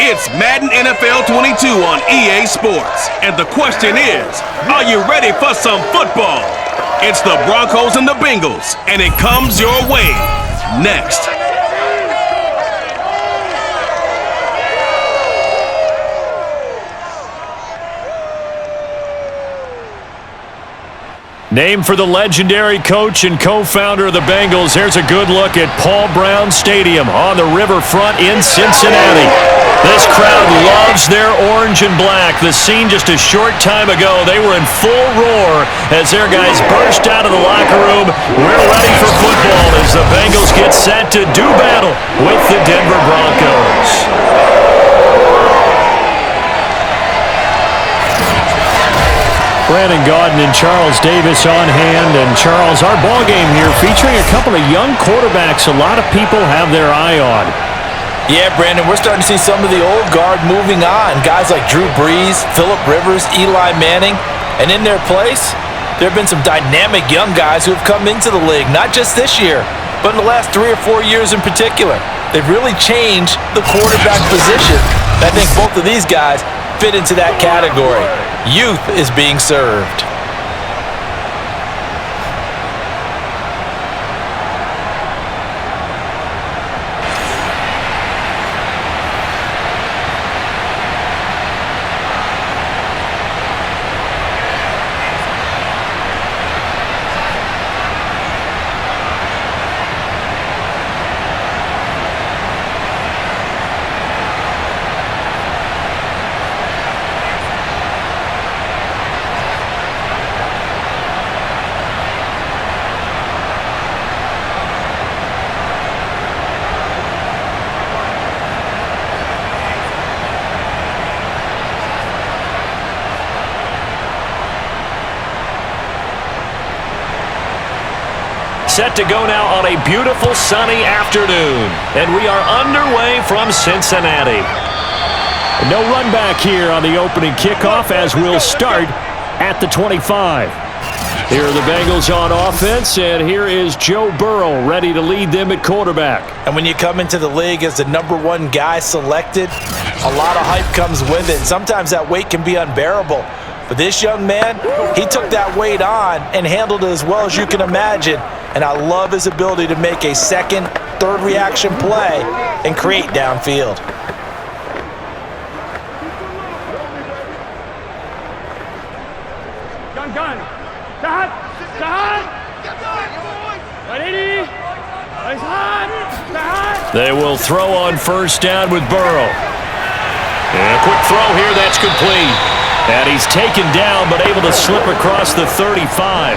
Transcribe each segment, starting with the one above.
It's Madden NFL 22 on EA Sports. And the question is, are you ready for some football? It's the Broncos and the Bengals, and it comes your way next. Named for the legendary coach and co-founder of the Bengals, here's a good look at Paul Brown Stadium on the riverfront in Cincinnati. This crowd loves their orange and black. The scene just a short time ago, they were in full roar as their guys burst out of the locker room. We're ready for football as the Bengals get set to do battle with the Denver Broncos. Brandon Gaudin and Charles Davis on hand. And Charles, our ball game here featuring a couple of young quarterbacks a lot of people have their eye on. Yeah, Brandon, we're starting to see some of the old guard moving on. Guys like Drew Brees, Phillip Rivers, Eli Manning. And in their place, there have been some dynamic young guys who have come into the league, not just this year, but in the last 3 or 4 years in particular. They've really changed the quarterback position. I think both of these guys fit into that category. Youth is being served. Set to go now on a beautiful sunny afternoon. And we are underway from Cincinnati. No run back here on the opening kickoff as we'll start at the 25. Here are the Bengals on offense, and here is Joe Burrow ready to lead them at quarterback. And when you come into the league as the #1 guy selected, a lot of hype comes with it. Sometimes that weight can be unbearable. But this young man, he took that weight on and handled it as well as you can imagine. And I love his ability to make a second, third reaction play and create downfield. They will throw on first down with Burrow. And a quick throw here, that's complete. And he's taken down but able to slip across the 35.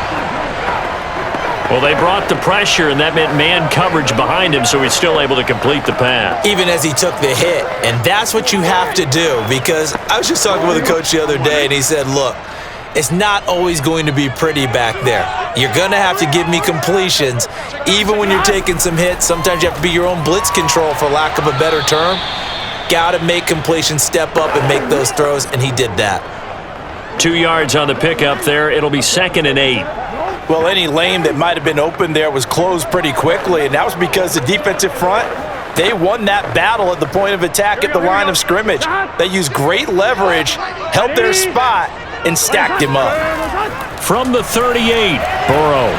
Well, they brought the pressure, and that meant man coverage behind him, so he's still able to complete the pass. Even as he took the hit, and that's what you have to do, because I was just talking with a coach the other day, and he said, look, it's not always going to be pretty back there. You're going to have to give me completions. Even when you're taking some hits, sometimes you have to be your own blitz control, for lack of a better term. Got to make completions, step up, and make those throws, and he did that. 2 yards on the pickup there. It'll be 2nd and 8. Well, any lane that might have been open there was closed pretty quickly, and that was because the defensive front, they won that battle at the point of attack at the line of scrimmage. They used great leverage, held their spot, and stacked him up. From the 38, Burrow.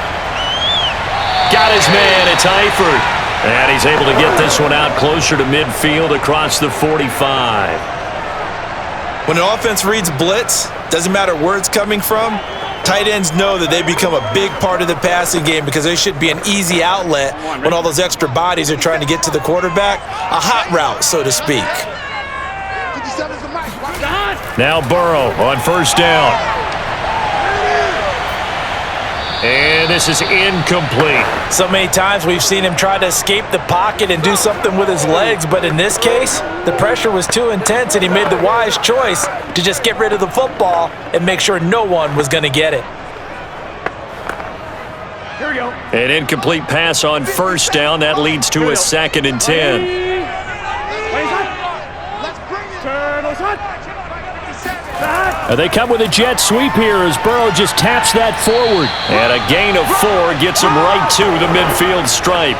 Got his man, it's Eifert. And he's able to get this one out closer to midfield across the 45. When an offense reads blitz, doesn't matter where it's coming from, tight ends know that they become a big part of the passing game because they should be an easy outlet when all those extra bodies are trying to get to the quarterback. A hot route, so to speak. Now Burrow on first down. And this is incomplete. So many times we've seen him try to escape the pocket and do something with his legs, but in this case, the pressure was too intense and he made the wise choice to just get rid of the football and make sure no one was going to get it. Here we go. An incomplete pass on first down. That leads to a 2nd and 10. They come with a jet sweep here as Burrow just taps that forward. And a gain of 4 gets him right to the midfield stripe.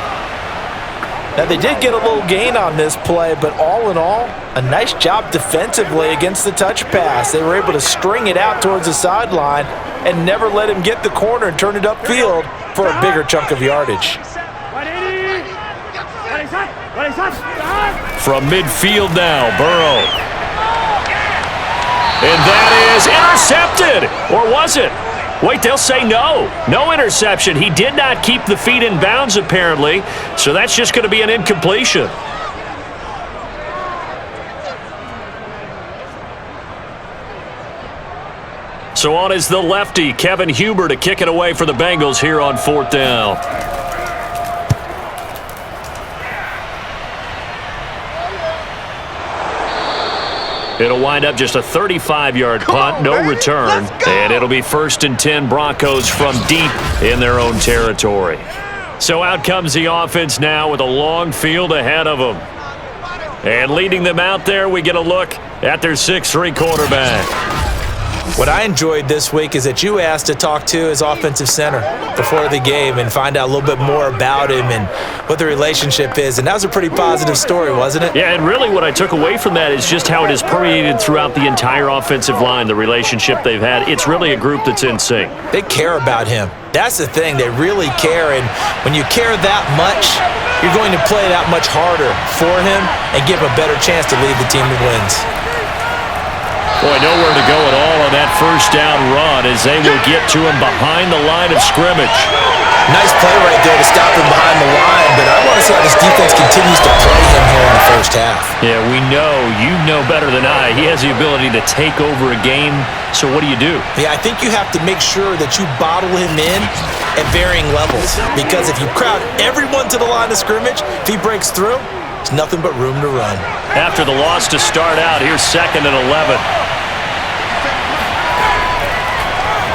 Now, they did get a little gain on this play, but all in all, a nice job defensively against the touch pass. They were able to string it out towards the sideline and never let him get the corner and turn it upfield for a bigger chunk of yardage. From midfield now, Burrow. And that is intercepted. Or was it? Wait, they'll say no. No interception. He did not keep the feet in bounds, apparently, so that's just going to be an incompletion. So on is the lefty, Kevin Huber, to kick it away for the Bengals here on 4th down. It'll wind up just a 35-yard punt, no return, and it'll be 1st and 10 Broncos from deep in their own territory. So out comes the offense now with a long field ahead of them. And leading them out there, we get a look at their 6'3" quarterback. What I enjoyed this week is that you asked to talk to his offensive center before the game and find out a little bit more about him and what the relationship is. And that was a pretty positive story, wasn't it? Yeah, and really what I took away from that is just how it has permeated throughout the entire offensive line, the relationship they've had. It's really a group that's in sync. They care about him. That's the thing. They really care. And when you care that much, you're going to play that much harder for him and give him a better chance to lead the team to wins. Boy, nowhere to go at all on that 1st down run as they will get to him behind the line of scrimmage. Nice play right there to stop him behind the line, but I want to see how this defense continues to play him here in the 1st half. Yeah, we know, you know better than I, he has the ability to take over a game, so what do you do? Yeah, I think you have to make sure that you bottle him in at varying levels, because if you crowd everyone to the line of scrimmage, if he breaks through, there's nothing but room to run. After the loss to start out, here's 2nd and 11.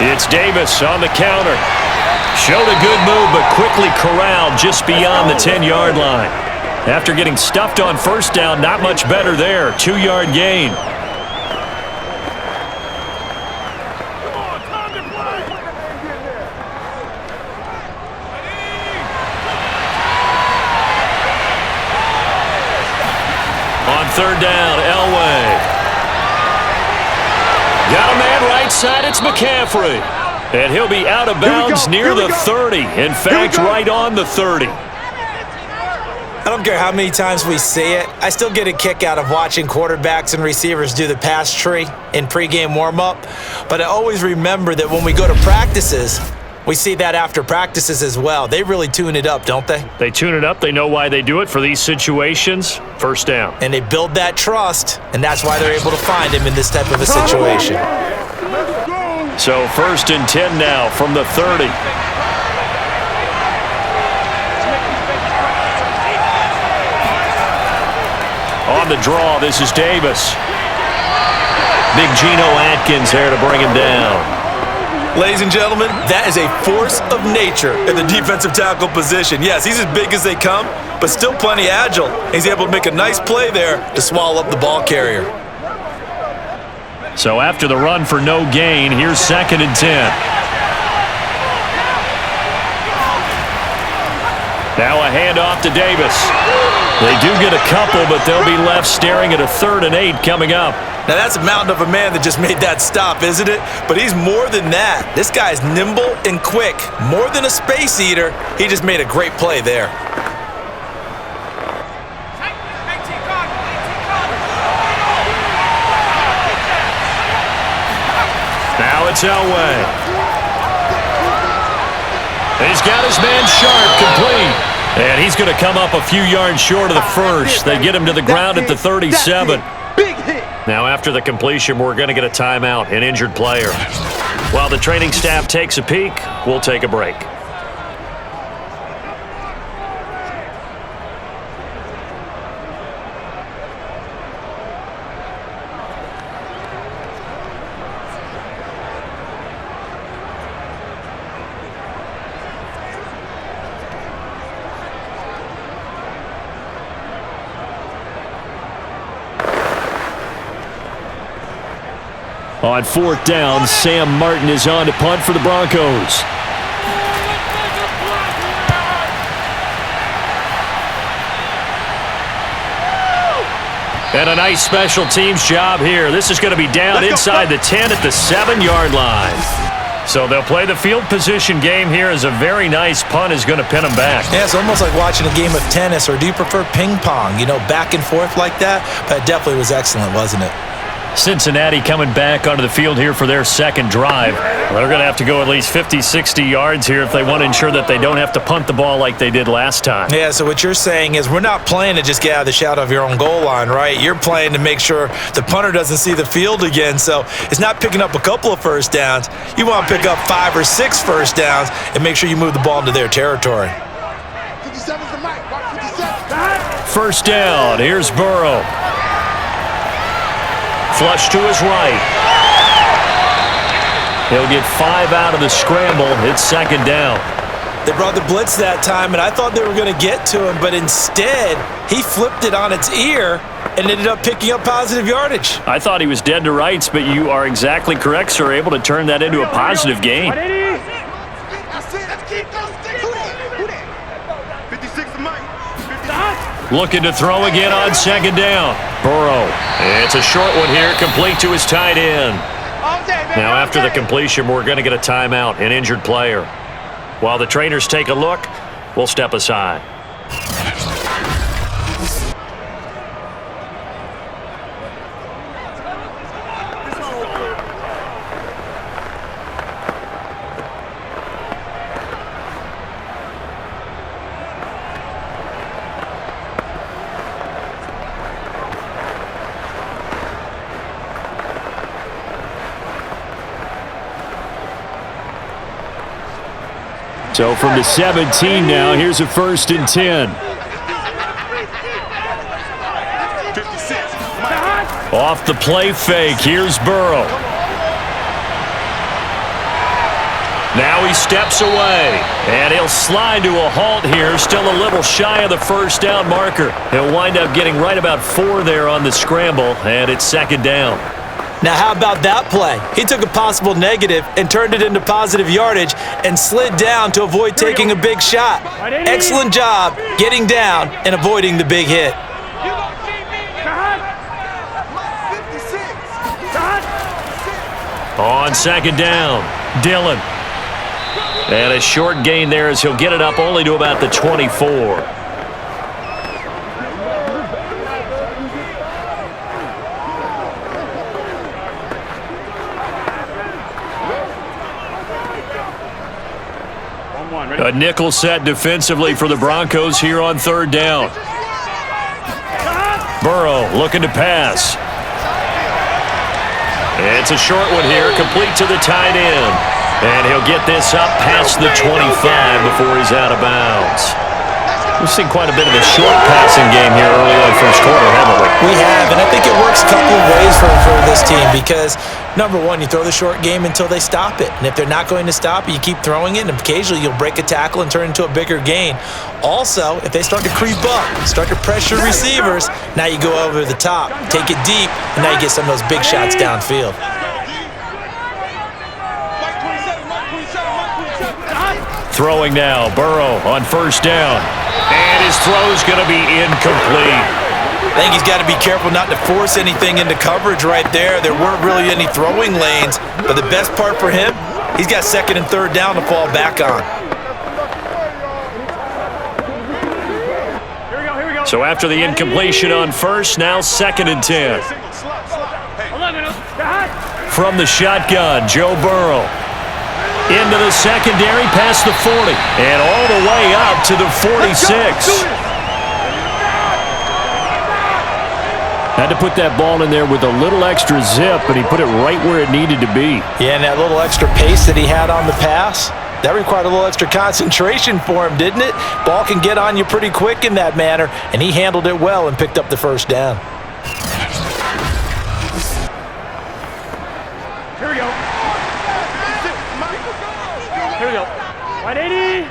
It's Davis on the counter. Showed a good move, but quickly corralled just beyond the 10-yard line. After getting stuffed on 1st down, not much better there. 2-yard gain. On 3rd down, Elway. Got a man right side, it's McCaffrey. And he'll be out of bounds near the 30. In fact, right on the 30. I don't care how many times we see it. I still get a kick out of watching quarterbacks and receivers do the pass tree in pregame warm-up. But I always remember that when we go to practices, we see that after practices as well. They really tune it up, don't they? They tune it up. They know why they do it for these situations. 1st down. And they build that trust, and that's why they're able to find him in this type of a situation. So 1st and 10 now from the 30. On the draw, this is Davis. Big Geno Atkins there to bring him down. Ladies and gentlemen, that is a force of nature in the defensive tackle position. Yes, he's as big as they come, but still plenty agile. He's able to make a nice play there to swallow up the ball carrier. So after the run for no gain, here's 2nd and 10. Now a handoff to Davis. They do get a couple, but they'll be left staring at a 3rd and 8 coming up. Now that's a mountain of a man that just made that stop, isn't it? But he's more than that. This guy's nimble and quick. More than a space eater, he just made a great play there. Now it's Elway. He's got his man Sharp complete. And he's going to come up a few yards short of the 1st. They get him to the ground at the 37. Big hit. Now after the completion, we're going to get a timeout, an injured player. While the training staff takes a peek, we'll take a break. On 4th down, Sam Martin is on to punt for the Broncos. And a nice special teams job here. This is going to be down inside the 10 at the 7-yard line. So they'll play the field position game here as a very nice punt is going to pin them back. Yeah, it's almost like watching a game of tennis, or do you prefer ping pong? You know, back and forth like that? But it definitely was excellent, wasn't it? Cincinnati coming back onto the field here for their second drive. Well, they're going to have to go at least 50, 60 yards here if they want to ensure that they don't have to punt the ball like they did last time. Yeah, so what you're saying is we're not playing to just get out of the shadow of your own goal line, right? You're playing to make sure the punter doesn't see the field again. So it's not picking up a couple of first downs. You want to pick up 5 or 6 first downs and make sure you move the ball into their territory. 57's the mic. Watch 57. First down. Here's Burrow. Flush to his right. He'll get 5 out of the scramble. It's second down. They brought the blitz that time, and I thought they were going to get to him, but instead, he flipped it on its ear and ended up picking up positive yardage. I thought he was dead to rights, but you are exactly correct, sir. Able to turn that into a positive gain. That's it. Let's keep those sticks. Who that? 56 the mic. 56. Looking to throw again on second down. Burrow. It's a short one here, complete to his tight end. Now after the completion, we're going to get a timeout, an injured player. While the trainers take a look, we'll step aside. So from the 17 now, here's a 1st and 10. 56. Off the play fake, here's Burrow. Now he steps away, and he'll slide to a halt here, still a little shy of the first down marker. He'll wind up getting right about 4 there on the scramble, and it's second down. Now, how about that play? He took a possible negative and turned it into positive yardage and slid down to avoid taking a big shot. Excellent job getting down and avoiding the big hit. On second down, Dillon. And a short gain there as he'll get it up only to about the 24. A nickel set defensively for the Broncos here on third down. Burrow looking to pass. It's a short one here, complete to the tight end. And he'll get this up past the 25 before he's out of bounds. We've seen quite a bit of a short passing game here early on first quarter, haven't we? We have, and I think it works a couple of ways for this team because, number one, you throw the short game until they stop it. And if they're not going to stop it, you keep throwing it, and occasionally you'll break a tackle and turn it into a bigger gain. Also, if they start to creep up, start to pressure receivers, now you go over the top, take it deep, and now you get some of those big shots downfield. Throwing now, Burrow on first down. And his throw's going to be incomplete. I think he's got to be careful not to force anything into coverage right there. There weren't really any throwing lanes, but the best part for him, he's got second and third down to fall back on. So after the incompletion on first, now second and 10. From the shotgun, Joe Burrow. Into the secondary, past the 40, and all the way up to the 46. Had to put that ball in there with a little extra zip, and he put it right where it needed to be. Yeah, and that little extra pace that he had on the pass, that required a little extra concentration for him, didn't it? Ball can get on you pretty quick in that manner, and he handled it well and picked up the first down. Here we go. 180.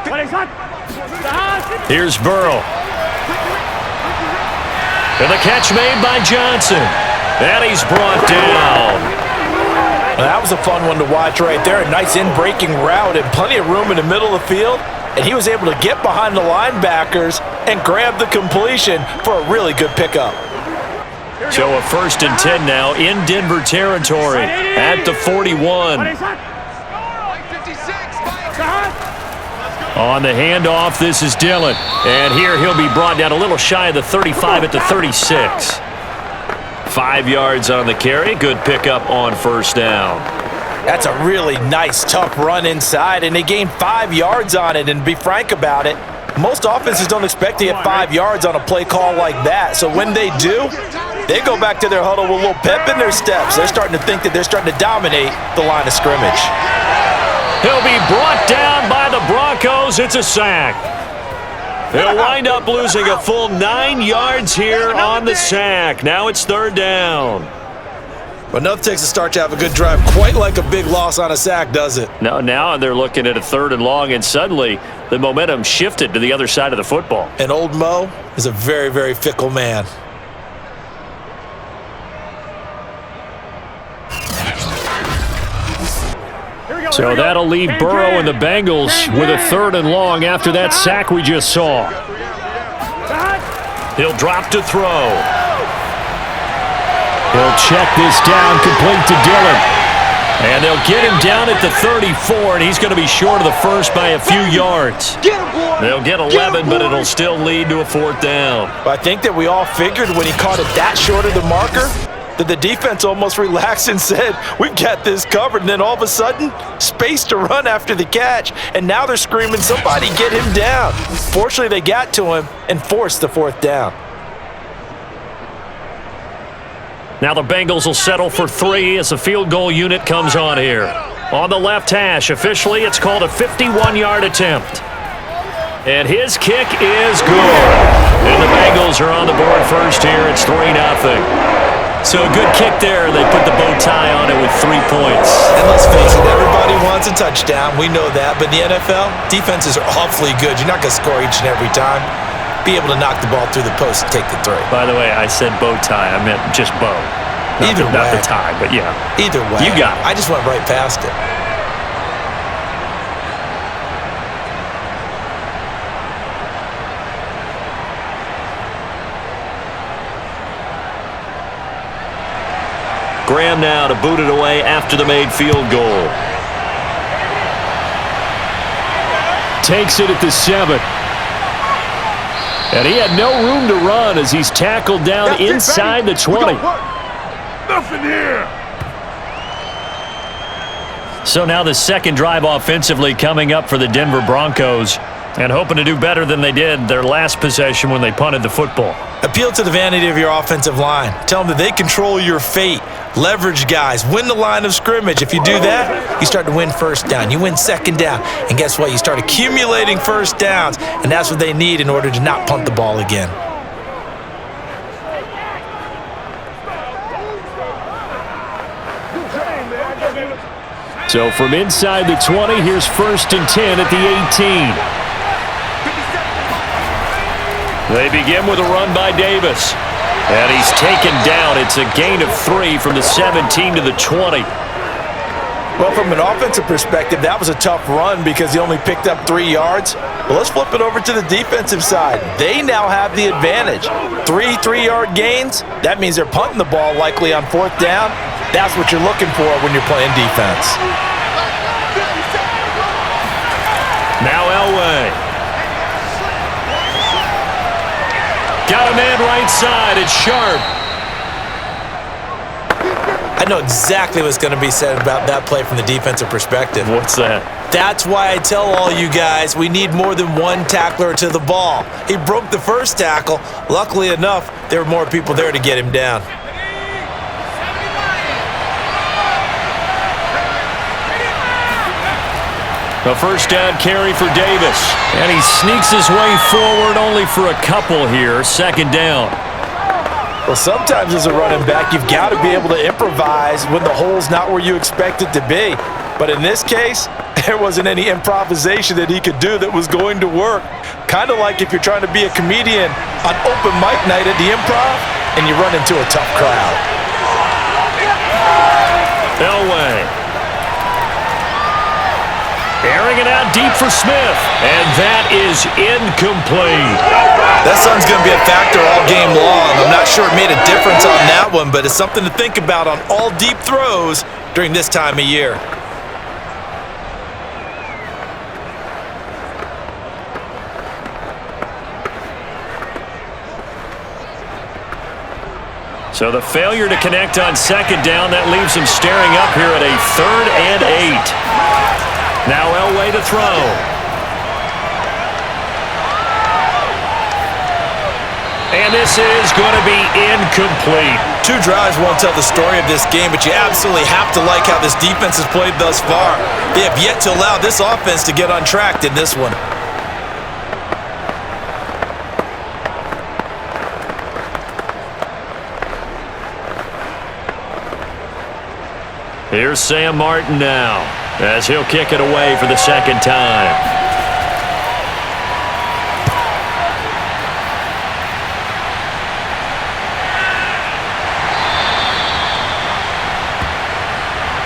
180. Here's Burrow. And the catch made by Johnson. And he's brought down. Well, that was a fun one to watch right there. A nice in-breaking route and plenty of room in the middle of the field. And he was able to get behind the linebackers and grab the completion for a really good pickup. So a 1st and 10 now in Denver territory at the 41. On the handoff, this is Dillon. And here he'll be brought down a little shy of the 35 at the 36. 5 yards on the carry. Good pickup on 1st down. That's a really nice, tough run inside, and they gained 5 yards on it. And to be frank about it, most offenses don't expect to get 5 yards on a play call like that. So when they do, they go back to their huddle with a little pep in their steps. They're starting to think that they're starting to dominate the line of scrimmage. He'll be brought down by the Broncos. It's a sack. They'll wind up losing a full 9 yards here on the sack. Now it's 3rd down. But nothing takes a start to have a good drive quite like a big loss on a sack, does it? No, now they're looking at a 3rd and long, and suddenly the momentum shifted to the other side of the football. And old Mo is a very, very fickle man. So that'll leave Burrow and the Bengals with a 3rd and long after that sack we just saw. He'll drop to throw. He'll check this down, complete to Dillon. And they'll get him down at the 34, and he's going to be short of the 1st by a few yards. They'll get 11, but it'll still lead to a 4th down. I think that we all figured when he caught it that short of the marker that the defense almost relaxed and said, we've got this covered. And then all of a sudden, space to run after the catch. And now they're screaming, somebody get him down. Fortunately, they got to him and forced the 4th down. Now the Bengals will settle for 3 as the field goal unit comes on here. On the left hash, officially it's called a 51-yard attempt. And his kick is good. And the Bengals are on the board first here. It's 3-0. So a good kick there. They put the bow tie on it with 3 points. And let's face it, everybody wants a touchdown. We know that. But in the NFL, defenses are awfully good. You're not going to score each and every time. Be able to knock the ball through the post and take the 3. By the way, I said bow tie. I meant just bow. Not the tie, but yeah. Either way. You got it. I just went right past it. Graham now to boot it away after the made field goal. Takes it at the 7. And he had no room to run as he's tackled down inside the 20. Nothing here. So now the 2nd drive offensively coming up for the Denver Broncos, and hoping to do better than they did their last possession when they punted the football. Appeal to the vanity of your offensive line. Tell them that they control your fate. Leverage guys. Win the line of scrimmage. If you do that, you start to win 1st down. You win 2nd down. And guess what? You start accumulating 1st downs. And that's what they need in order to not punt the ball again. So from inside the 20, here's 1st and 10 at the 18. They begin with a run by Davis. And he's taken down. It's a gain of 3 from the 17 to the 20. Well, from an offensive perspective, that was a tough run because he only picked up 3 yards. Well, let's flip it over to the defensive side. They now have the advantage. 3 3-yard gains. That means they're punting the ball likely on 4th down. That's what you're looking for when you're playing defense. Now Elway. Got a man right side. It's Sharp. I know exactly what's going to be said about that play from the defensive perspective. What's that? That's why I tell all you guys we need more than one tackler to the ball. He broke the 1st tackle. Luckily enough, there were more people there to get him down. A 1st down carry for Davis. And he sneaks his way forward only for a couple here. 2nd down. Well, sometimes as a running back, you've got to be able to improvise when the hole's not where you expect it to be. But in this case, there wasn't any improvisation that he could do that was going to work. Kind of like if you're trying to be a comedian on open mic night at the Improv and you run into a tough crowd. Elway. Airing it out deep for Smith. And that is incomplete. That sun's going to be a factor all game long. I'm not sure it made a difference on that one, but it's something to think about on all deep throws during this time of year. So the failure to connect on second down, that leaves him staring up here at a 3rd and 8. Now Elway to throw. And this is going to be incomplete. 2 drives won't tell the story of this game, but you absolutely have to like how this defense has played thus far. They have yet to allow this offense to get on track in this one. Here's Sam Martin now, as he'll kick it away for the second time.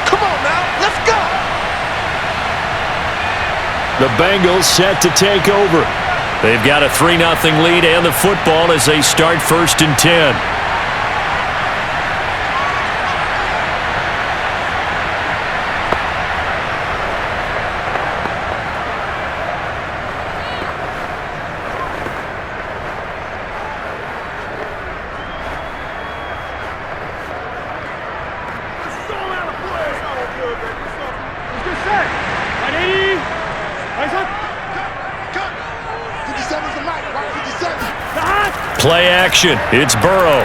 Come on now, let's go. The Bengals set to take over. They've got a 3-0 lead and the football as they start 1st and 10. Play action. It's Burrow.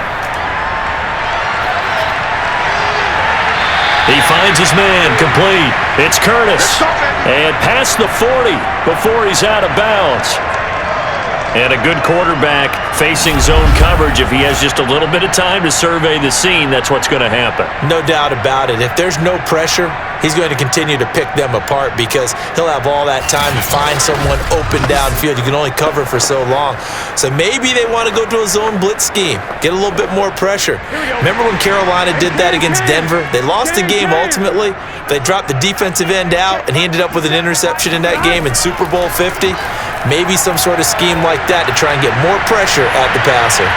He finds his man, complete. It's Curtis. And past the 40 before he's out of bounds. And a good quarterback facing zone coverage. If he has just a little bit of time to survey the scene, that's what's going to happen. No doubt about it. If there's no pressure, he's going to continue to pick them apart because he'll have all that time to find someone open downfield. You can only cover for so long. So maybe they want to go to a zone blitz scheme, get a little bit more pressure. Remember when Carolina did that against Denver? They lost the game ultimately. They dropped the defensive end out, and he ended up with an interception in that game in Super Bowl 50. Maybe some sort of scheme like that to try and get more pressure at the passer.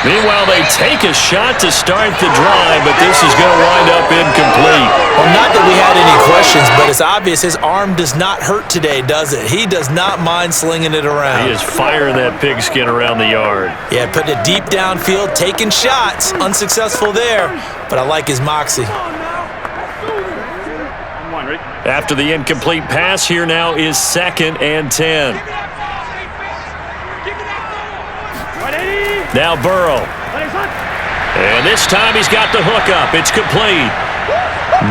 Meanwhile, they take a shot to start the drive, but this is going to wind up incomplete. Well, not that we had any questions, but it's obvious his arm does not hurt today, does it? He does not mind slinging it around. He is firing that pigskin around the yard. Yeah, putting it deep downfield, taking shots. Unsuccessful there, but I like his moxie. After the incomplete pass, here now is 2nd and 10. Now Burrow. And this time he's got the hook up. It's complete.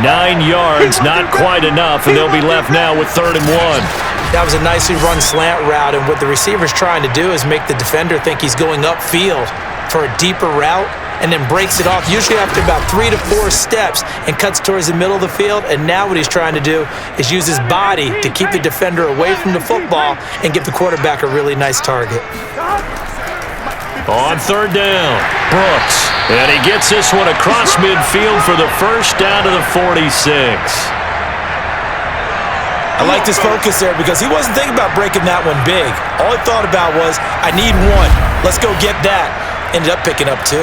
9 yards, not quite enough, and they'll be left now with 3rd and 1. That was a nicely run slant route, and what the receiver's trying to do is make the defender think he's going upfield for a deeper route, and then breaks it off, usually after about 3 to 4 steps, and cuts towards the middle of the field. And now what he's trying to do is use his body to keep the defender away from the football and give the quarterback a really nice target. On 3rd down, Brooks. And he gets this one across midfield for the first down to the 46. I liked his focus there because he wasn't thinking about breaking that one big. All he thought about was, I need one. Let's go get that. Ended up picking up 2.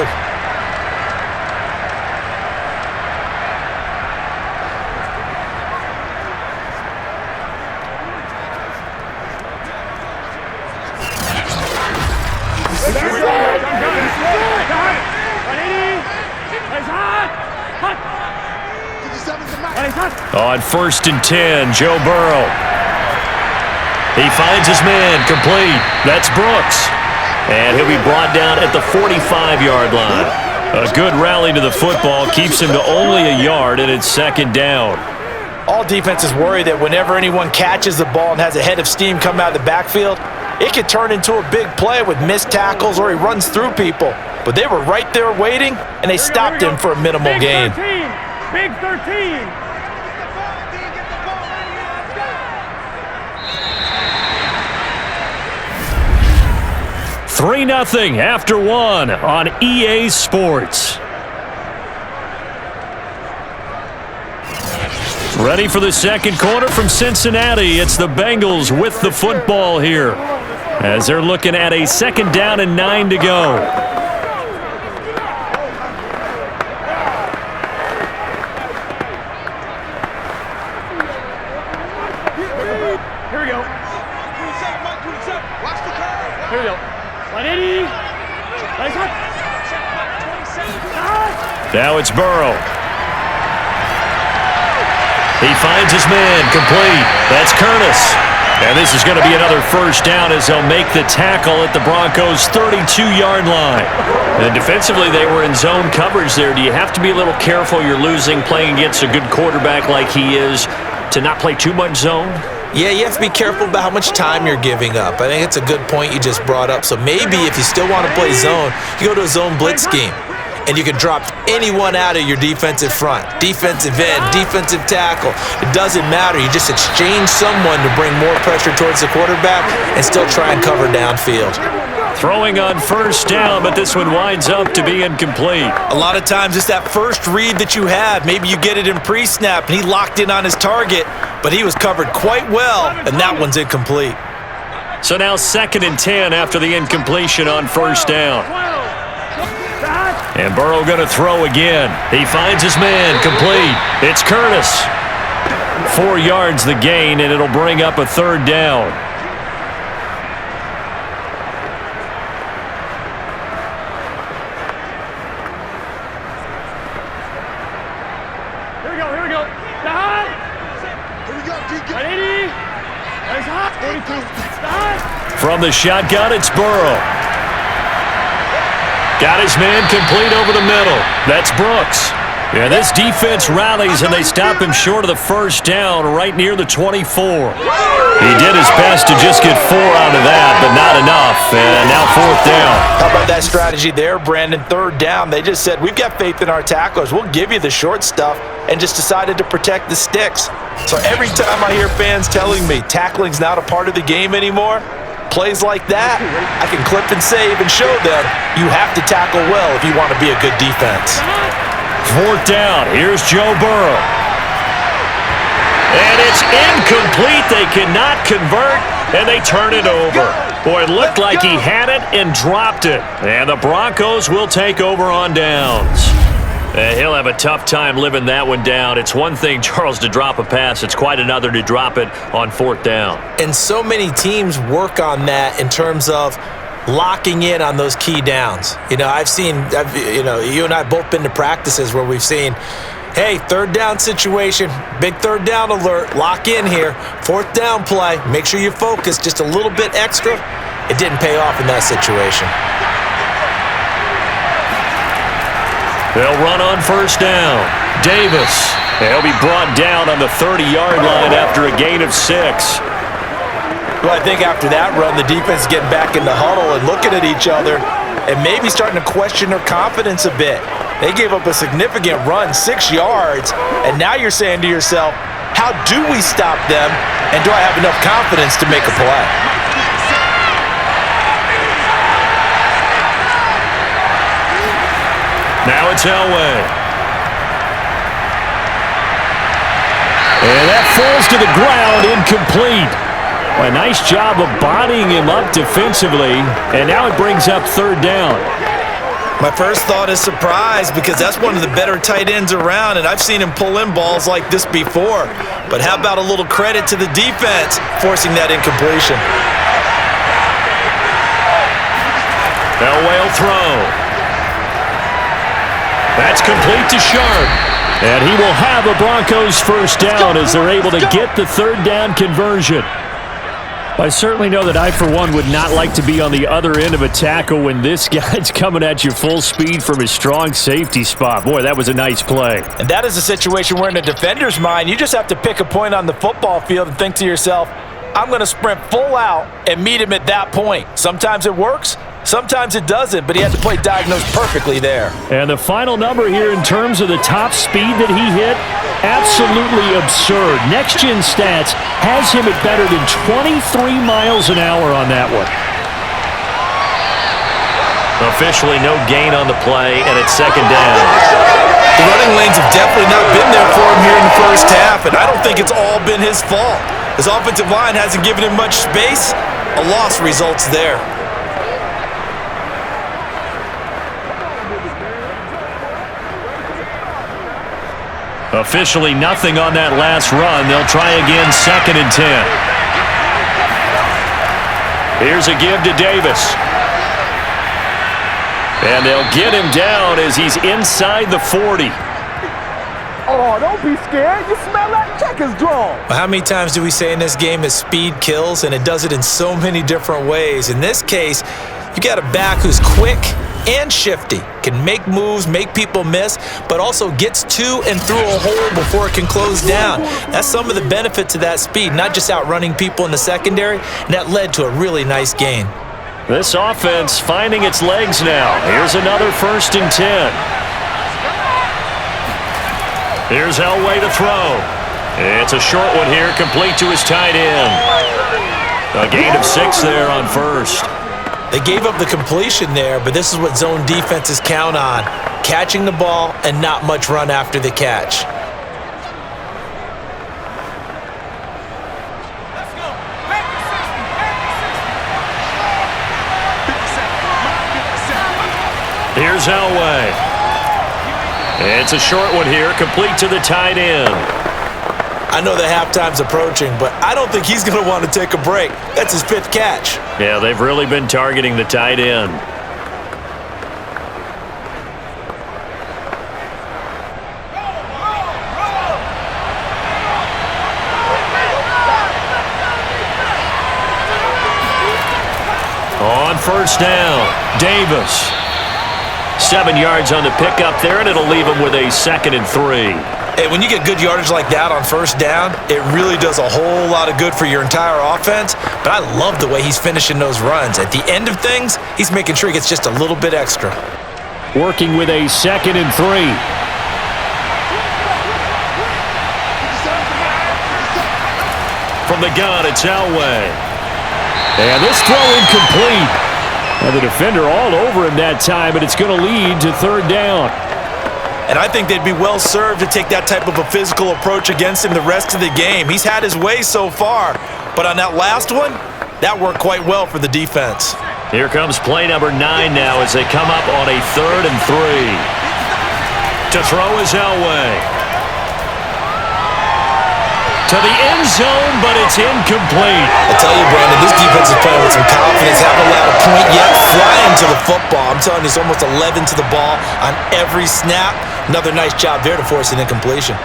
On 1st and 10, Joe Burrow. He finds his man, complete. That's Brooks. And he'll be brought down at the 45-yard line. A good rally to the football keeps him to only a yard, and it's 2nd down. All defenses worry that whenever anyone catches the ball and has a head of steam come out of the backfield, it could turn into a big play with missed tackles or he runs through people. But they were right there waiting, and they stopped him for a minimal gain. Big 13. 3-0 after 1 on EA Sports. Ready for the second quarter from Cincinnati. It's the Bengals with the football here as they're looking at a 2nd down and 9 to go. Here we go. Here we go. 180. Nice one. Now it's Burrow. He finds his man, complete. That's Curtis. And this is going to be another 1st down as they'll make the tackle at the Broncos' 32-yard line. And defensively, they were in zone coverage there. Do you have to be a little careful you're losing playing against a good quarterback like he is to not play too much zone? Yeah, you have to be careful about how much time you're giving up. I think it's a good point you just brought up. So maybe if you still want to play zone, you go to a zone blitz scheme. And you can drop anyone out of your defensive front. Defensive end, defensive tackle. It doesn't matter. You just exchange someone to bring more pressure towards the quarterback and still try and cover downfield. Throwing on 1st down, but this one winds up to be incomplete. A lot of times it's that first read that you have. Maybe you get it in pre-snap and he locked in on his target, but he was covered quite well, and that one's incomplete. So now 2nd and 10 after the incompletion on 1st down. And Burrow going to throw again. He finds his man, complete. It's Curtis. 4 yards the gain, and it'll bring up a 3rd down. Here we go. Here we go. Stop. Here we go, DK. 180. Nice hot. 42. Stop. From the shotgun, it's Burrow. Got his man complete over the middle. That's Brooks. Yeah, this defense rallies, and they stop him short of the 1st down right near the 24. He did his best to just get 4 out of that, but not enough. And now 4th down. How about that strategy there, Brandon? 3rd down. They just said, we've got faith in our tacklers. We'll give you the short stuff, and just decided to protect the sticks. So every time I hear fans telling me tackling's not a part of the game anymore, plays like that, I can clip and save and show them you have to tackle well if you want to be a good defense. 4th down. Here's Joe Burrow. And it's incomplete. They cannot convert, and they turn it over. Boy, it looked like he had it and dropped it. And the Broncos will take over on downs. He'll have a tough time living that one down. It's one thing, Charles, to drop a pass. It's quite another to drop it on 4th down. And so many teams work on that in terms of locking in on those key downs. You know, you and I both been to practices where we've seen, hey, 3rd down situation, big 3rd down alert, lock in here, 4th down play, make sure you focus just a little bit extra. It didn't pay off in that situation. They'll run on 1st down. Davis. He'll be brought down on the 30-yard line after a gain of 6. Well, I think after that run, the defense is getting back in the huddle and looking at each other and maybe starting to question their confidence a bit. They gave up a significant run, 6 yards, and now you're saying to yourself, how do we stop them, and do I have enough confidence to make a play? Now it's Elway. And that falls to the ground, incomplete. A nice job of bodying him up defensively, and now it brings up 3rd down. My first thought is surprise, because that's one of the better tight ends around, and I've seen him pull in balls like this before. But how about a little credit to the defense forcing that incompletion? Elway will throw. That's complete to Sharp. And he will have a Broncos 1st down as they're able to get the 3rd down conversion. I certainly know that I, for one, would not like to be on the other end of a tackle when this guy's coming at you full speed from his strong safety spot. Boy, that was a nice play. And that is a situation where in a defender's mind, you just have to pick a point on the football field and think to yourself, I'm going to sprint full out and meet him at that point. Sometimes it works. Sometimes it doesn't, but he had to play diagnosed perfectly there. And the final number here in terms of the top speed that he hit, absolutely absurd. Next Gen Stats has him at better than 23 miles an hour on that one. Officially no gain on the play, and it's 2nd down. The running lanes have definitely not been there for him here in the first half, and I don't think it's all been his fault. His offensive line hasn't given him much space. A loss results there. Officially nothing on that last run. They'll try again, 2nd and 10. Here's a give to Davis. And they'll get him down as he's inside the 40. Oh, don't be scared. You smell that checkers drawn. Well, how many times do we say in this game is speed kills, and it does it in so many different ways. In this case, you got a back who's quick and shifty, can make moves, make people miss, but also gets to and through a hole before it can close down. That's some of the benefits of that speed, not just outrunning people in the secondary, and that led to a really nice gain. This offense finding its legs now. Here's another 1st and 10. Here's Elway to throw. It's a short one here, complete to his tight end. A gain of 6 there on 1st. They gave up the completion there, but this is what zone defenses count on. Catching the ball and not much run after the catch. Here's Elway. It's a short one here, complete to the tight end. I know that halftime's approaching, but I don't think he's going to want to take a break. That's his 5th catch. Yeah, they've really been targeting the tight end. On 1st down, Davis. 7 yards on the pickup there, and it'll leave him with a 2nd and 3. Hey, when you get good yardage like that on 1st down, it really does a whole lot of good for your entire offense. But I love the way he's finishing those runs. At the end of things, he's making sure he gets just a little bit extra. Working with a 2nd and 3. From the gun, it's Elway. And this throw incomplete. And the defender all over him that time, and it's going to lead to 3rd down. And I think they'd be well served to take that type of a physical approach against him the rest of the game. He's had his way so far, but on that last one, that worked quite well for the defense. Here comes play number 9 now as they come up on a 3rd and 3. To throw is Elway. To the end zone, but it's incomplete. I tell you, Brandon, this defense is playing with some confidence. Haven't allowed a point yet. Flying to the football. I'm telling you, it's almost 11 to the ball on every snap. Another nice job there to force an incompletion.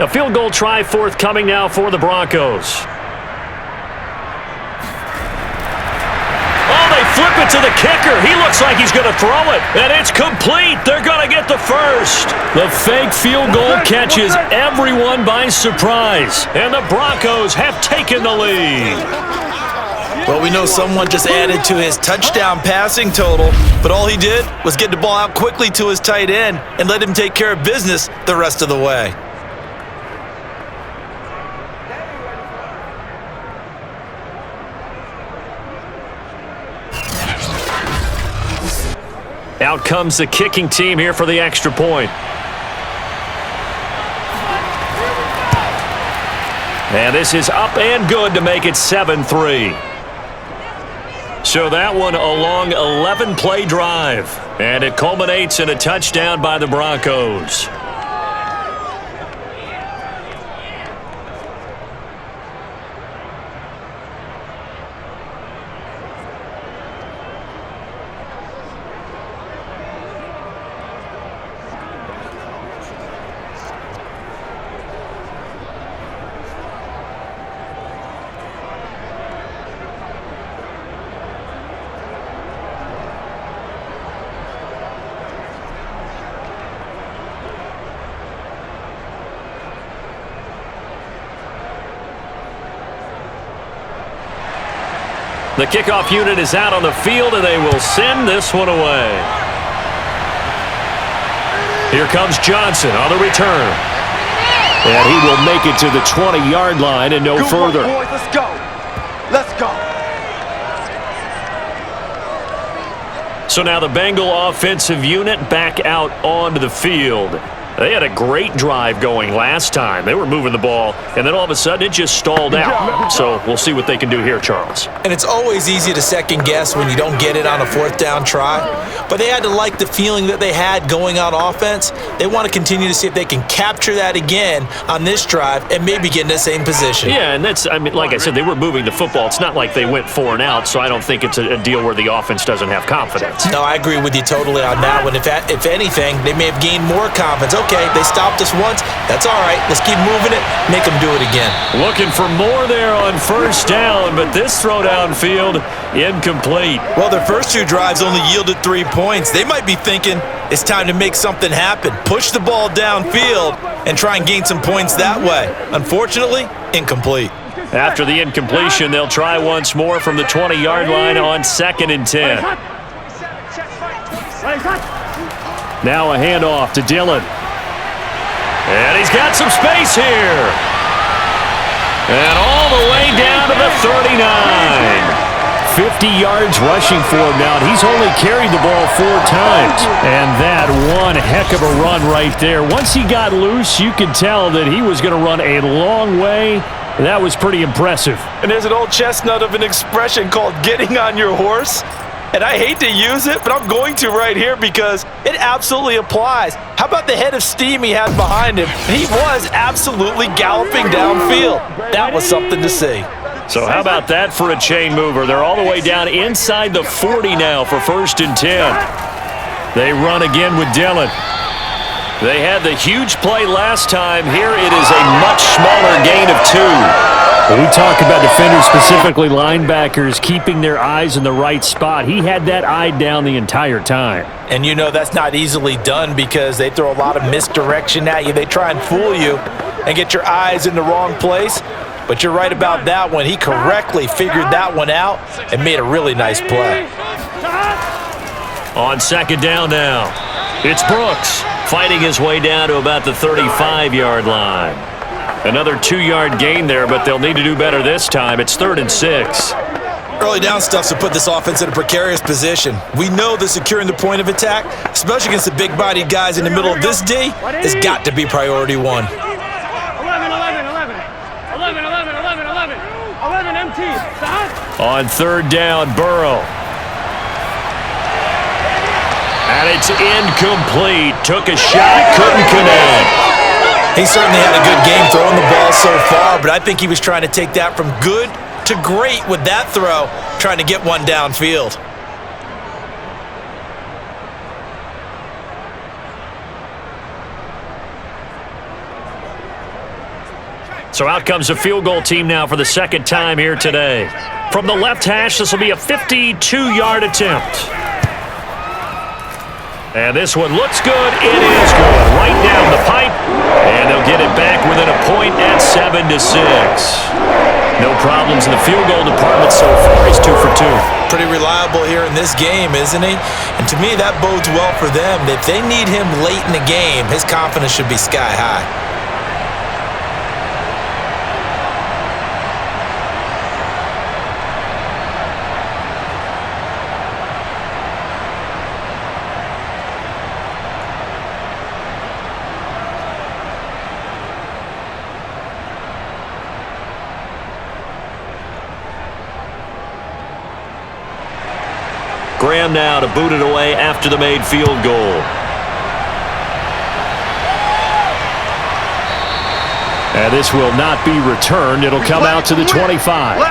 A field goal try forthcoming now for the Broncos. Flip it to the kicker. He looks like he's going to throw it. And it's complete. They're going to get the 1st. The fake field goal catches everyone by surprise. And the Broncos have taken the lead. Well, we know someone just added to his touchdown passing total, but all he did was get the ball out quickly to his tight end and let him take care of business the rest of the way. Out comes the kicking team here for the extra point. And this is up and good to make it 7-3. So that one a long 11-play drive. And it culminates in a touchdown by the Broncos. The kickoff unit is out on the field, and they will send this one away. Here comes Johnson on the return. And he will make it to the 20-yard line and no further. Boys, let's go. So now the Bengal offensive unit back out onto the field. They had a great drive going last time. They were moving the ball, and then all of a sudden it just stalled out. So we'll see what they can do here, Charles. And it's always easy to second guess when you don't get it on a fourth down try. But they had to like the feeling that they had going on offense. They want to continue to see if they can capture that again on this drive and maybe get in the same position. Yeah, and that's, I mean, like I said, they were moving the football. It's not like they went 4 and out, so I don't think it's a deal where the offense doesn't have confidence. No, I agree with you totally on that one. If anything, they may have gained more confidence. Okay, they stopped us once. That's all right. Let's keep moving it. Make them do it again. Looking for more there on first down, but this throw downfield, incomplete. Well, their first 2 drives only yielded 3 points. They might be thinking it's time to make something happen. Push the ball downfield and try and gain some points that way. Unfortunately, incomplete. After the incompletion, they'll try once more from the 20-yard line on 2nd and 10. Now a handoff to Dillon. And he's got some space here. And all the way down to the 39. 50 yards rushing for him now. He's only carried the ball 4 times. And that one heck of a run right there. Once he got loose, you could tell that he was going to run a long way. That was pretty impressive. And there's an old chestnut of an expression called getting on your horse. And I hate to use it, but I'm going to right here because it absolutely applies. How about the head of steam he had behind him? He was absolutely galloping downfield. That was something to see. So how about that for a chain mover? They're all the way down inside the 40 now for 1st and 10. They run again with Dillon. They had the huge play last time. Here it is a much smaller gain of 2. We talk about defenders, specifically linebackers, keeping their eyes in the right spot. He had that eye down the entire time. And you know that's not easily done because they throw a lot of misdirection at you. They try and fool you and get your eyes in the wrong place. But you're right about that one. He correctly figured that one out and made a really nice play. On 2nd down now, it's Brooks fighting his way down to about the 35-yard line. Another 2-yard gain there, but they'll need to do better this time. It's 3rd and 6. Early down stuff's to put this offense in a precarious position. We know that securing the point of attack, especially against the big-bodied guys in the middle of this D, has got to be priority 1. 11 MT. On 3rd down, Burrow. And it's incomplete. Took a shot, couldn't connect. He certainly had a good game throwing the ball so far, but I think he was trying to take that from good to great with that throw, trying to get one downfield. So out comes the field goal team now for the 2nd time here today. From the left hash, this will be a 52-yard attempt. And this one looks good. It is good. Right down the pipe. And they'll get it back within a point at 7-6. No problems in the field goal department so far. He's 2 for 2. Pretty reliable here in this game, isn't he? And to me, that bodes well for them. If they need him late in the game, his confidence should be sky high. Graham now to boot it away after the made field goal. And this will not be returned. It'll come out to the 25.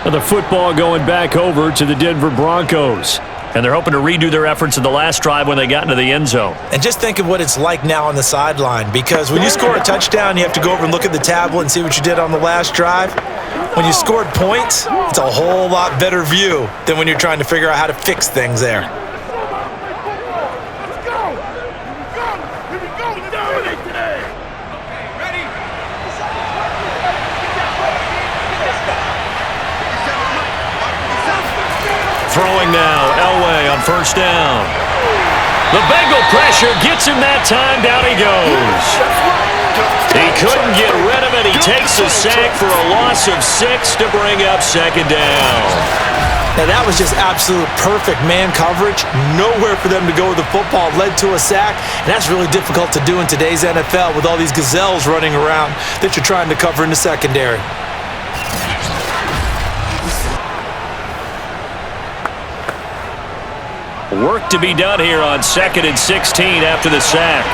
And the football going back over to the Denver Broncos. And they're hoping to redo their efforts in the last drive when they got into the end zone. And just think of what it's like now on the sideline, because when you score a touchdown, you have to go over and look at the tablet and see what you did on the last drive. When you scored points, it's a whole lot better view than when you're trying to figure out how to fix things there. Throwing now, Elway on 1st down. The Bengal pressure gets him that time. Down he goes. He couldn't get rid of it. He takes a sack for a loss of 6 to bring up 2nd down. Now that was just absolute perfect man coverage. Nowhere for them to go with the football. Led to a sack, and that's really difficult to do in today's NFL with all these gazelles running around that you're trying to cover in the secondary. Work to be done here on 2nd and 16 after the sack.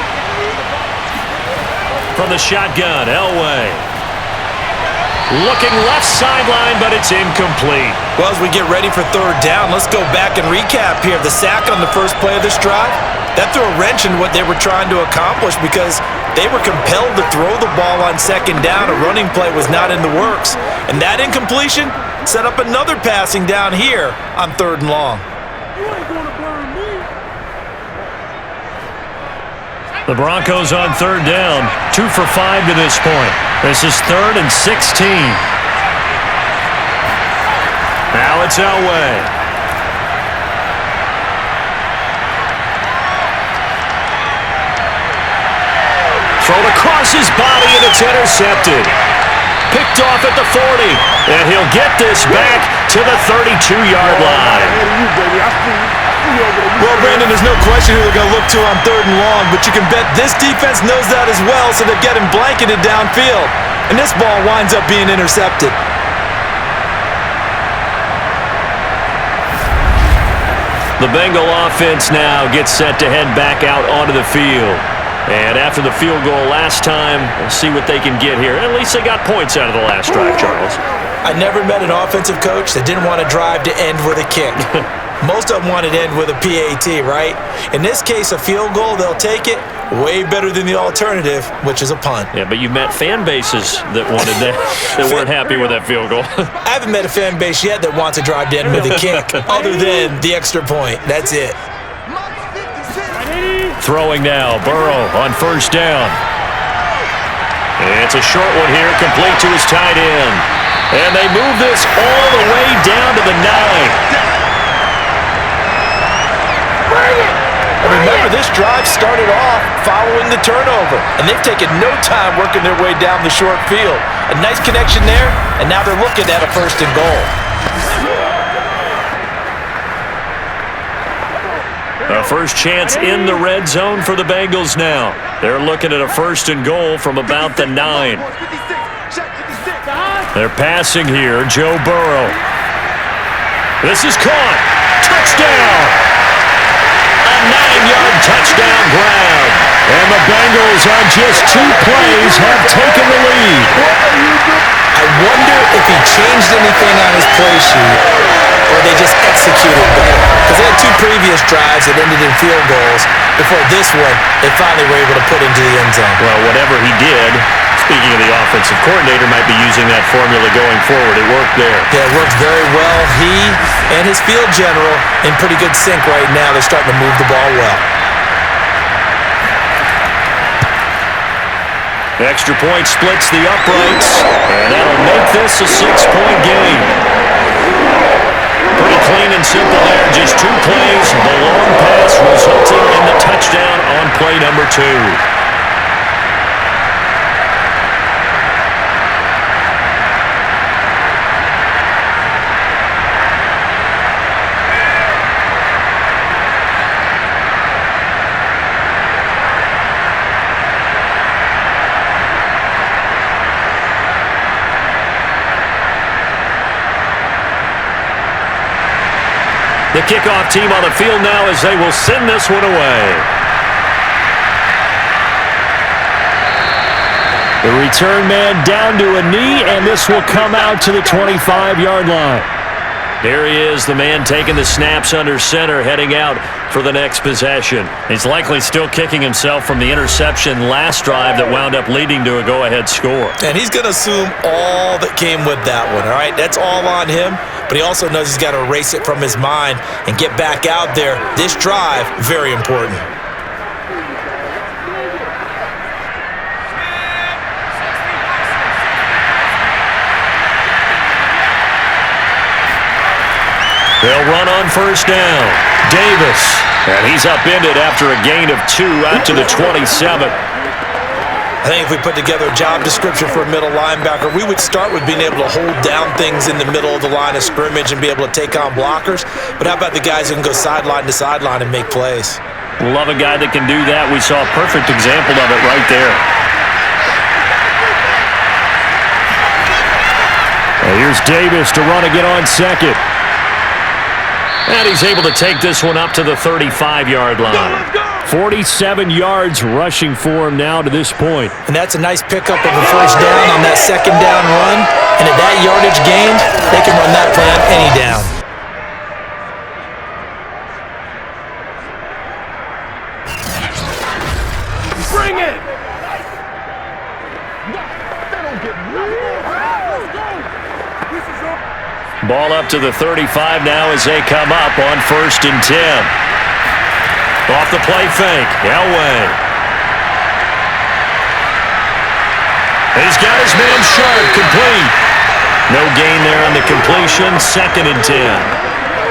From the shotgun, Elway. Looking left sideline, but it's incomplete. Well, as we get ready for 3rd down, let's go back and recap here. The sack on the first play of this drive, that threw a wrench in what they were trying to accomplish because they were compelled to throw the ball on 2nd down. A running play was not in the works. And that incompletion set up another passing down here on 3rd and long. The Broncos on 3rd down, 2 for 5 to this point. This is 3rd and 16. Now it's Elway. Thrown across his body and it's intercepted. Picked off at the 40. And he'll get this back to the 32-yard line. Well, Brandon, there's no question who they're going to look to on 3rd and long, but you can bet this defense knows that as well, so they're getting blanketed downfield. And this ball winds up being intercepted. The Bengal offense now gets set to head back out onto the field. And after the field goal last time, we'll see what they can get here. At least they got points out of the last drive, Charles. I never met an offensive coach that didn't want to drive to end with a kick. Most of them want to end with a PAT, right? In this case, a field goal, they'll take it. Way better than the alternative, which is a punt. Yeah, but you met fan bases that wanted that, that weren't happy with that field goal. I haven't met a fan base yet that wants to drive to end with a kick, other than the extra point. That's it. Throwing now, Burrow on 1st down. It's a short one here, complete to his tight end. And they move this all the way down to the 9. Remember, this drive started off following the turnover, and they've taken no time working their way down the short field. A nice connection there, and now they're looking at a 1st and goal. A first chance in the red zone for the Bengals now. They're looking at a 1st and goal from about the 9. They're passing here, Joe Burrow. This is caught. Touchdown! A 9-yard touchdown grab. And the Bengals on just 2 plays have taken the lead. I wonder if he changed anything on his play sheet or they just executed better. Because they had 2 previous drives that ended in field goals. Before this one, they finally were able to put into the end zone. Well, whatever he did, speaking of the offensive coordinator, might be using that formula going forward. It worked there. Yeah, it worked very well. He and his field general in pretty good sync right now. They're starting to move the ball well. Extra point splits the uprights, and that'll make this a 6-point game. Pretty clean and simple there. Just 2 plays. The long pass resulting in the touchdown on play number 2. The kickoff team on the field now as they will send this one away. The return man down to a knee, and this will come out to the 25-yard line. Here he is, the man taking the snaps under center, heading out for the next possession. He's likely still kicking himself from the interception last drive that wound up leading to a go-ahead score. And he's going to assume all that came with that one, all right? That's all on him, but he also knows he's got to erase it from his mind and get back out there. This drive, very important. They'll run on 1st down. Davis, and he's upended after a gain of 2 out to the 27. I think if we put together a job description for a middle linebacker, we would start with being able to hold down things in the middle of the line of scrimmage and be able to take on blockers. But how about the guys who can go sideline to sideline and make plays? Love a guy that can do that. We saw a perfect example of it right there. Well, here's Davis to run again on second. And he's able to take this one up to the 35-yard line. 47 yards rushing for him now to this point. And that's a nice pickup of a first down on that second down run. And at that yardage gained, they can run that play on any down. Bring it! Ball up to the 35 now as they come up on 1st and 10. Off the play fake, Elway. He's got his man Sharp, complete. No gain there on the completion, 2nd and 10.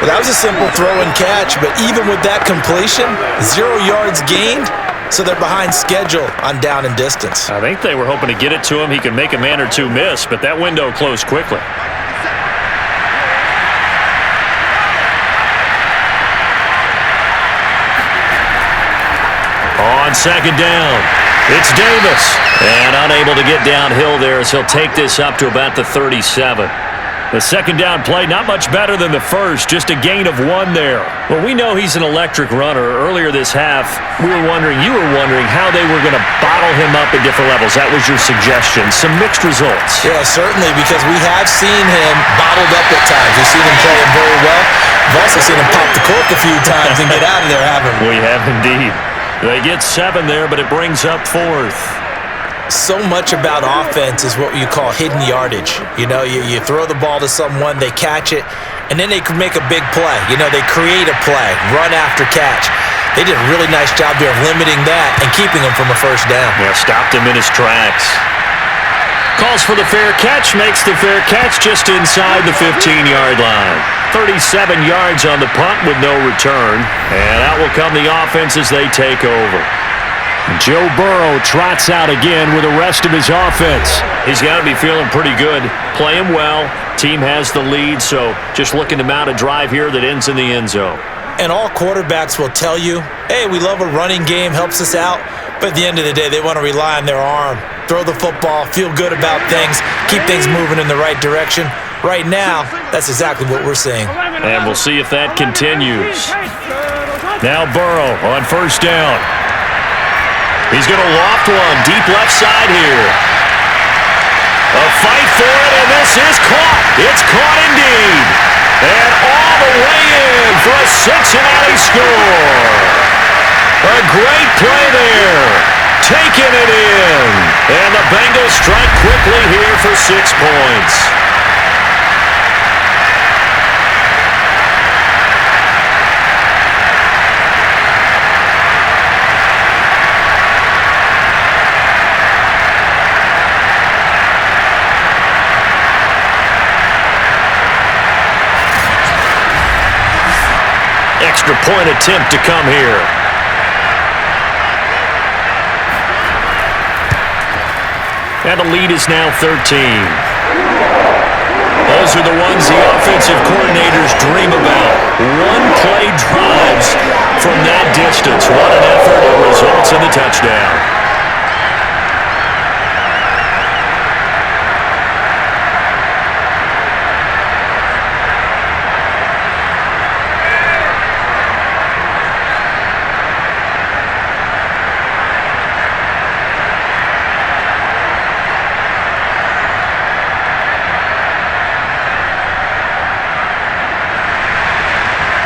Well, that was a simple throw and catch, but even with that completion, 0 yards gained, so they're behind schedule on down and distance. I think they were hoping to get it to him. He could make a man or two miss, but that window closed quickly. On 2nd down, it's Davis. And unable to get downhill there as he'll take this up to about the 37. The 2nd down play, not much better than the first, just a gain of 1 there. Well, we know he's an electric runner. Earlier this half, you were wondering how they were going to bottle him up at different levels. That was your suggestion. Some mixed results. Yeah, certainly, because we have seen him bottled up at times. We've seen him play it very well. We've also seen him pop the cork a few times and get out of there, haven't we? We have indeed. They get 7 there, but it brings up 4th. So much about offense is what you call hidden yardage. You know, you throw the ball to someone, they catch it, and then they can make a big play. You know, they create a play, run after catch. They did a really nice job there of limiting that and keeping him from a first down. Yeah, stopped him in his tracks. Calls for the fair catch, makes the fair catch just inside the 15-yard line. 37 yards on the punt with no return. And out will come the offense as they take over. Joe Burrow trots out again with the rest of his offense. He's got to be feeling pretty good. Playing well. Team has the lead, so just looking to mount a drive here that ends in the end zone. And all quarterbacks will tell you, hey, we love a running game, helps us out. But at the end of the day, they want to rely on their arm. Throw the football, feel good about things, keep things moving in the right direction. Right now, that's exactly what we're seeing. And we'll see if that continues. Now Burrow on 1st down. He's going to loft one deep left side here. A fight for it, and this is caught. It's caught indeed. And all the way in for a Cincinnati score. A great play there. Taking it in. And the Bengals strike quickly here for 6 points. Extra point attempt to come here. And the lead is now 13. Those are the ones the offensive coordinators dream about. One-play drives from that distance. What an effort. It results in the touchdown.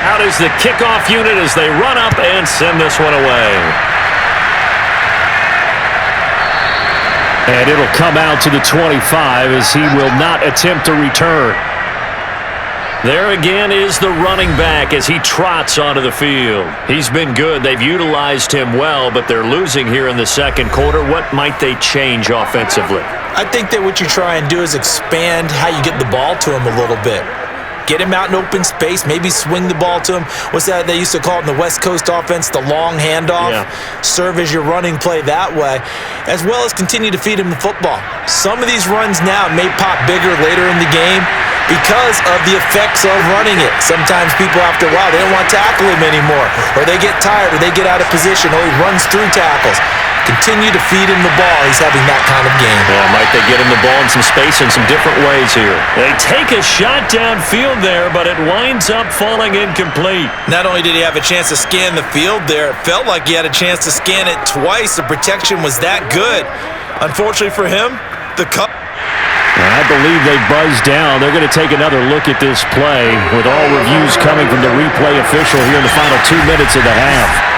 Out is the kickoff unit as they run up and send this one away. And it'll come out to the 25 as he will not attempt to return. There again is the running back as he trots onto the field. He's been good. They've utilized him well, but they're losing here in the second quarter. What might they change offensively? I think that what you try and do is expand how you get the ball to him a little bit. Get him out in open space, maybe swing the ball to him. What's that they used to call it in the West Coast offense, the long handoff? Yeah. Serve as your running play that way, as well as continue to feed him the football. Some of these runs now may pop bigger later in the game because of the effects of running it. Sometimes people, after a while, they don't want to tackle him anymore, or they get tired, or they get out of position, or he runs through tackles. Continue to feed him the ball. He's having that kind of game. Yeah, might they get him the ball in some space in some different ways here. They take a shot downfield there, but it winds up falling incomplete. Not only did he have a chance to scan the field there, it felt like he had a chance to scan it twice. The protection was that good. Unfortunately for him, the cut. I believe they buzzed down. They're going to take another look at this play with all reviews coming from the replay official here in the final 2 minutes of the half.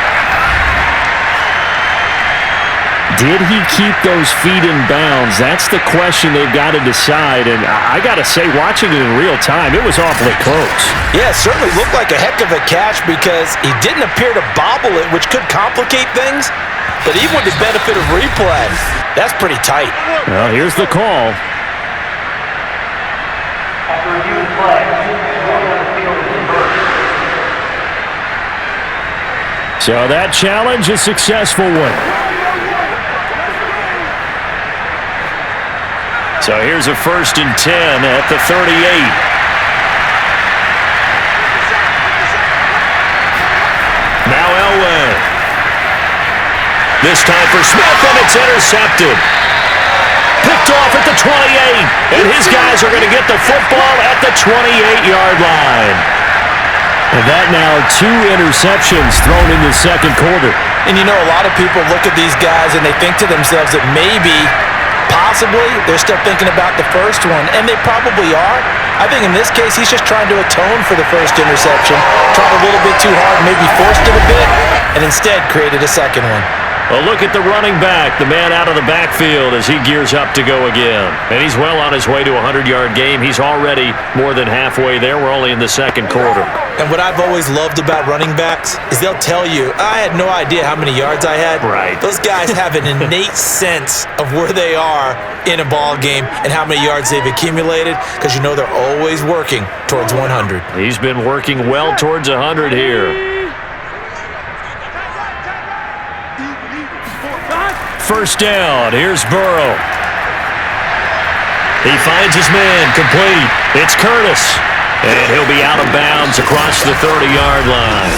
Did he keep those feet in bounds? That's the question they've got to decide. And I got to say, watching it in real time, it was awfully close. Yeah, it certainly looked like a heck of a catch because he didn't appear to bobble it, which could complicate things. But even with the benefit of replay, that's pretty tight. Well, here's the call. After reviewing play, going on the field is reversed. So that challenge, a successful one. So here's a 1st and 10 at the 38. Now Elway. This time for Smith, and it's intercepted. Picked off at the 28, and his guys are going to get the football at the 28-yard line. And that now 2 interceptions thrown in the second quarter. And you know, a lot of people look at these guys and they think to themselves that maybe, possibly, they're still thinking about the first one, and they probably are. I think in this case, he's just trying to atone for the first interception, tried a little bit too hard, maybe forced it a bit, and instead created a second one. Well, look at the running back, the man out of the backfield as he gears up to go again. And he's well on his way to a 100-yard game. He's already more than halfway there. We're only in the second quarter. And what I've always loved about running backs is they'll tell you, I had no idea how many yards I had. Right. Those guys have an innate sense of where they are in a ball game and how many yards they've accumulated because you know they're always working towards 100. He's been working well towards 100 here. First down, here's Burrow. He finds his man, complete. It's Curtis. And he'll be out of bounds across the 30-yard line.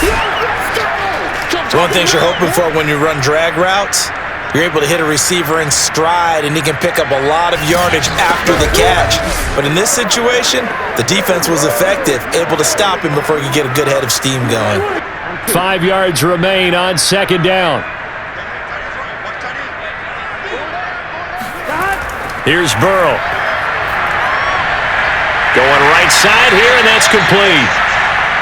One thing you're hoping for when you run drag routes, you're able to hit a receiver in stride and he can pick up a lot of yardage after the catch. But in this situation, the defense was effective, able to stop him before he could get a good head of steam going. 5 yards remain on second down. Here's Burrow. Going right side here, and that's complete.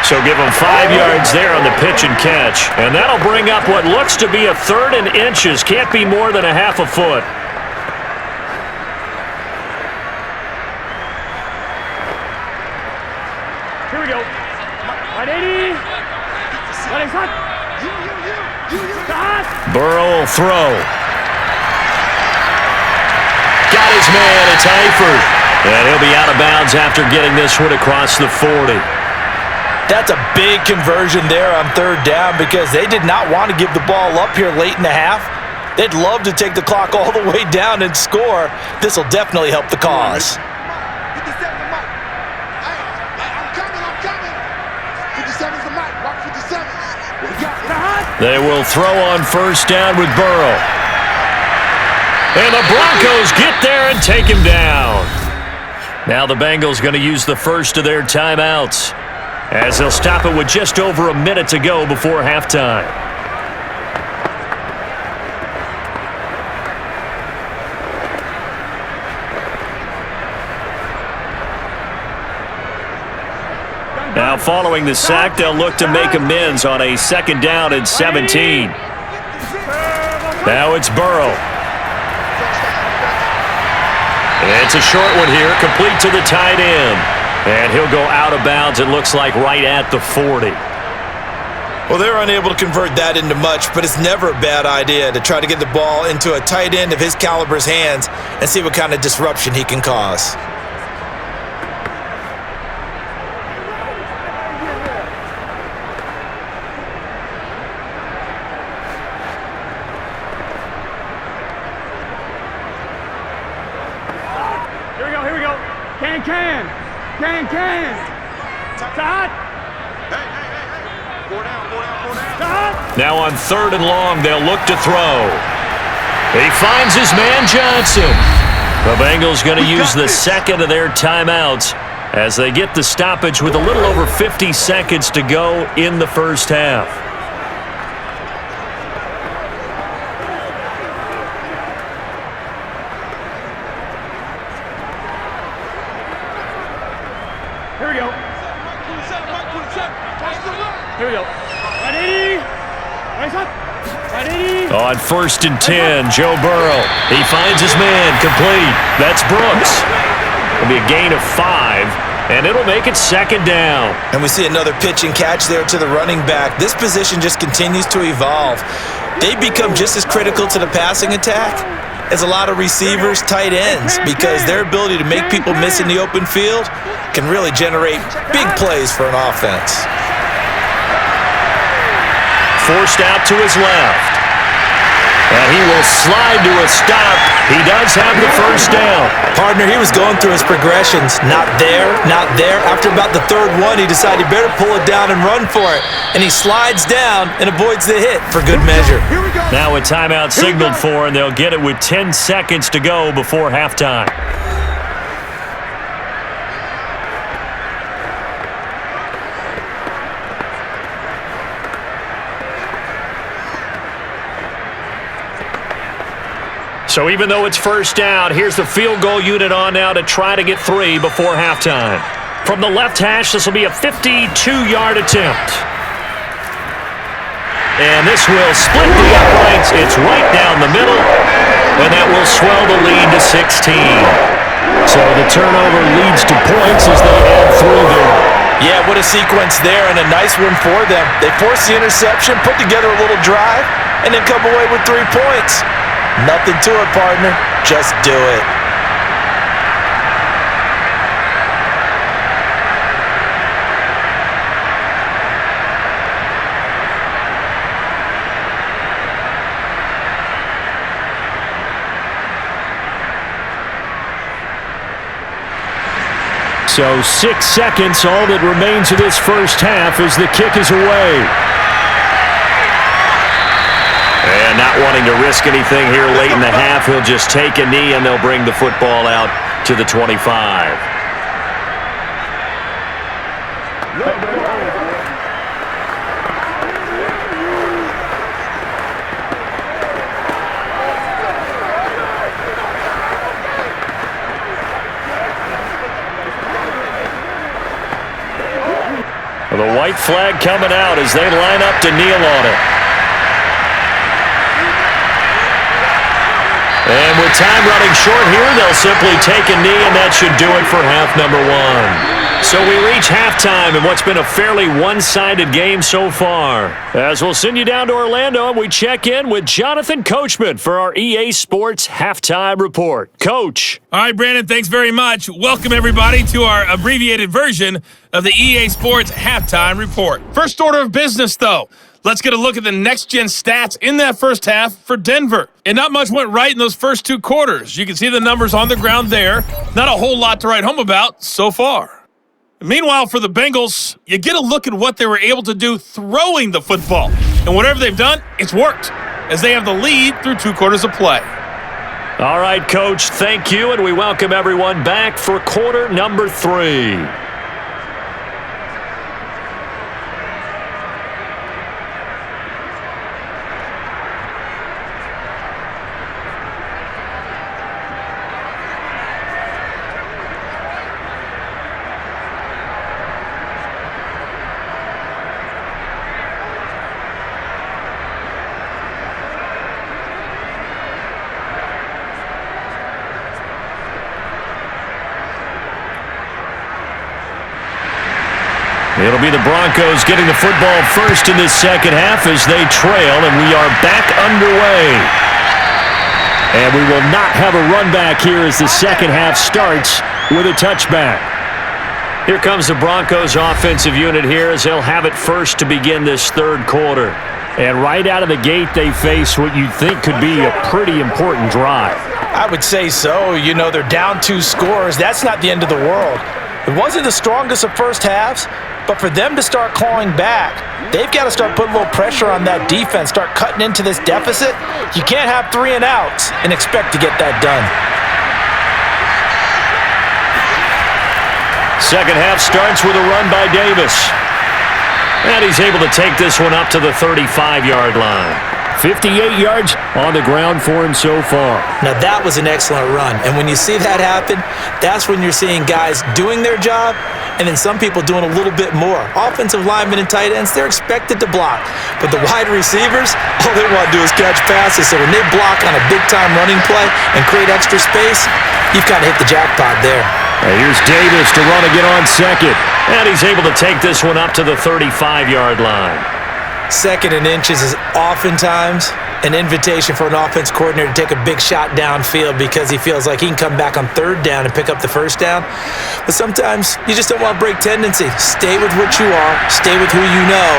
So give him 5 yards there on the pitch and catch. And that'll bring up what looks to be a 3rd and inches. Can't be more than a half a foot. Here we go. 180. Running front. Start. Burrow will throw. Got his man, it's Eifert. And he'll be out of bounds after getting this one across the 40. That's a big conversion there on 3rd down because they did not want to give the ball up here late in the half. They'd love to take the clock all the way down and score. This will definitely help the cause. They will throw on first down with Burrow. And the Broncos get there and take him down. Now the Bengals going to use the first of their timeouts as they'll stop it with just over a minute to go before halftime. Now following the sack, they'll look to make amends on a 2nd down and 17. Now it's Burrow. It's a short one here, complete to the tight end. And he'll go out of bounds, it looks like, right at the 40. Well, they're unable to convert that into much, but it's never a bad idea to try to get the ball into a tight end of his caliber's hands and see what kind of disruption he can cause. Can. Start. Hey. 4 down. Start. Now on 3rd and long, they'll look to throw. He finds his man Johnson. The Bengals going to use the second of their timeouts as they get the stoppage with a little over 50 seconds to go in the first half. Here we go. Here we go. 180. Nice up. 180. On 1st and 10, Joe Burrow. He finds his man complete. That's Brooks. It'll be a gain of 5, and it'll make it 2nd down. And we see another pitch and catch there to the running back. This position just continues to evolve. They become just as critical to the passing attack as a lot of receivers, tight ends, because their ability to make people miss in the open field can really generate big plays for an offense. Forced out to his left. And he will slide to a stop. He does have the first down. Partner, he was going through his progressions. Not there. After about the 3rd one, he decided he better pull it down and run for it. And he slides down and avoids the hit for good measure. Now a timeout signaled for, and they'll get it with 10 seconds to go before halftime. So even though it's first down, here's the field goal unit on now to try to get 3 before halftime. From the left hash, this will be a 52-yard attempt. And this will split the uprights. It's right down the middle, and that will swell the lead to 16. So the turnover leads to points as they add 3 there. Yeah, what a sequence there, and a nice one for them. They force the interception, put together a little drive, and then come away with 3 points. Nothing to it, partner. Just do it. So 6 seconds, all that remains of this first half as the kick is away. And not wanting to risk anything here late in the half, he'll just take a knee and they'll bring the football out to the 25. The white flag coming out as they line up to kneel on it. And with time running short here, they'll simply take a knee, and that should do it for half number 1. So we reach halftime in what's been a fairly one-sided game so far. As we'll send you down to Orlando, and we check in with Jonathan Coachman for our EA Sports Halftime Report. Coach. All right, Brandon, thanks very much. Welcome, everybody, to our abbreviated version of the EA Sports Halftime Report. First order of business, though. Let's get a look at the next-gen stats in that first half for Denver. And not much went right in those first 2 quarters. You can see the numbers on the ground there. Not a whole lot to write home about so far. Meanwhile, for the Bengals, you get a look at what they were able to do throwing the football. And whatever they've done, it's worked, as they have the lead through 2 quarters of play. All right, Coach, thank you, and we welcome everyone back for quarter number 3. It'll be the Broncos getting the football first in this second half as they trail, and we are back underway. And we will not have a run back here as the second half starts with a touchback. Here comes the Broncos offensive unit here as they'll have it first to begin this 3rd quarter. And right out of the gate, they face what you'd think could be a pretty important drive. I would say so. You know, they're down 2 scores. That's not the end of the world. It wasn't the strongest of first halves, but for them to start clawing back, they've got to start putting a little pressure on that defense, start cutting into this deficit. You can't have 3 and outs and expect to get that done. Second half starts with a run by Davis. And he's able to take this one up to the 35-yard line. 58 yards on the ground for him so far. Now that was an excellent run, and when you see that happen, that's when you're seeing guys doing their job and then some people doing a little bit more. Offensive linemen and tight ends, they're expected to block, but the wide receivers, all they want to do is catch passes. So when they block on a big-time running play and create extra space, you've kind of hit the jackpot there. And here's Davis to run again on second, and he's able to take this one up to the 35-yard line. Second and inches is oftentimes an invitation for an offense coordinator to take a big shot downfield because he feels like he can come back on third down and pick up the first down. But sometimes you just don't want to break tendency. Stay with what you are, stay with who you know,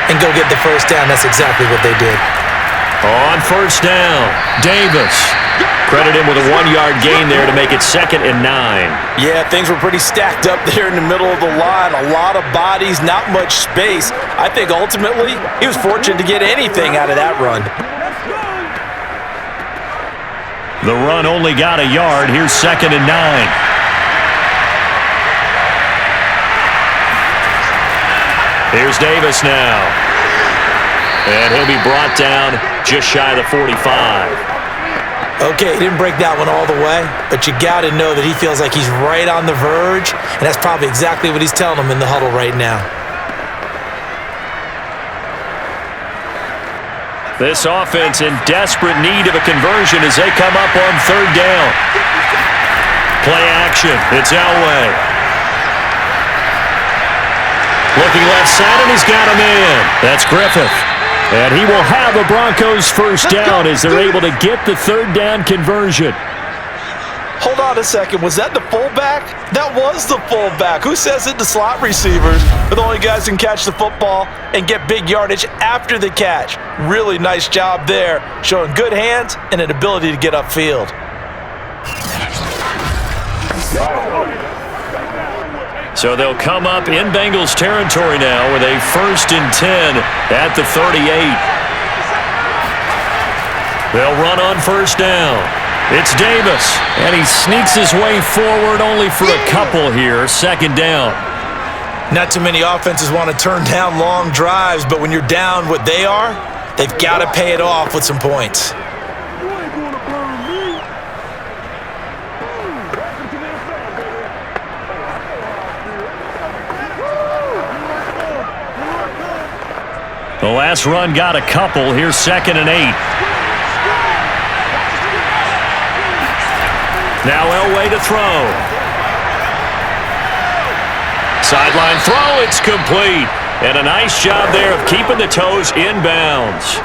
and go get the first down. That's exactly what they did. On first down, Davis. Credit him with a 1-yard gain there to make it 2nd and 9. Yeah, things were pretty stacked up there in the middle of the line. A lot of bodies, not much space. I think ultimately he was fortunate to get anything out of that run. The run only got a yard. Here's 2nd and 9. Here's Davis now. And he'll be brought down just shy of the 45. Okay, he didn't break that one all the way, but you got to know that he feels like he's right on the verge, and that's probably exactly what he's telling them in the huddle right now. This offense in desperate need of a conversion as they come up on third down. Play action. It's Elway. Looking left side, and he's got him in. That's Griffith. And he will have a Broncos first down as they're able to get the third down conversion. Hold on a second. Was that the fullback? That was the fullback. Who says it? The slot receivers are the only guys who can catch the football and get big yardage after the catch. Really nice job there, showing good hands and an ability to get upfield. So they'll come up in Bengals territory now with a 1st and 10 at the 38. They'll run on first down. It's Davis, and he sneaks his way forward only for a couple here. 2nd down. Not too many offenses want to turn down long drives, but when you're down what they are, they've got to pay it off with some points. The last run got a couple. Here's 2nd and 8. Now Elway to throw. Sideline throw. It's complete. And a nice job there of keeping the toes in bounds.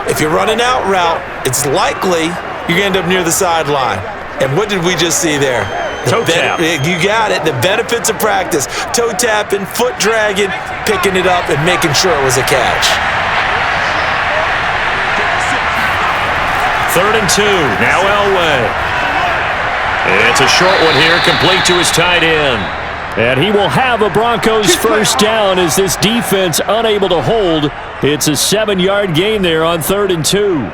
If you're running out route, it's likely you're going to end up near the sideline. And what did we just see there? Toe tap. You got it. The benefits of practice. Toe tapping, foot dragging, picking it up, and making sure it was a catch. 3rd and 2. Now Elway. It's a short one here, complete to his tight end. And he will have a Broncos first down as this defense unable to hold. It's a 7-yard gain there on 3rd and 2.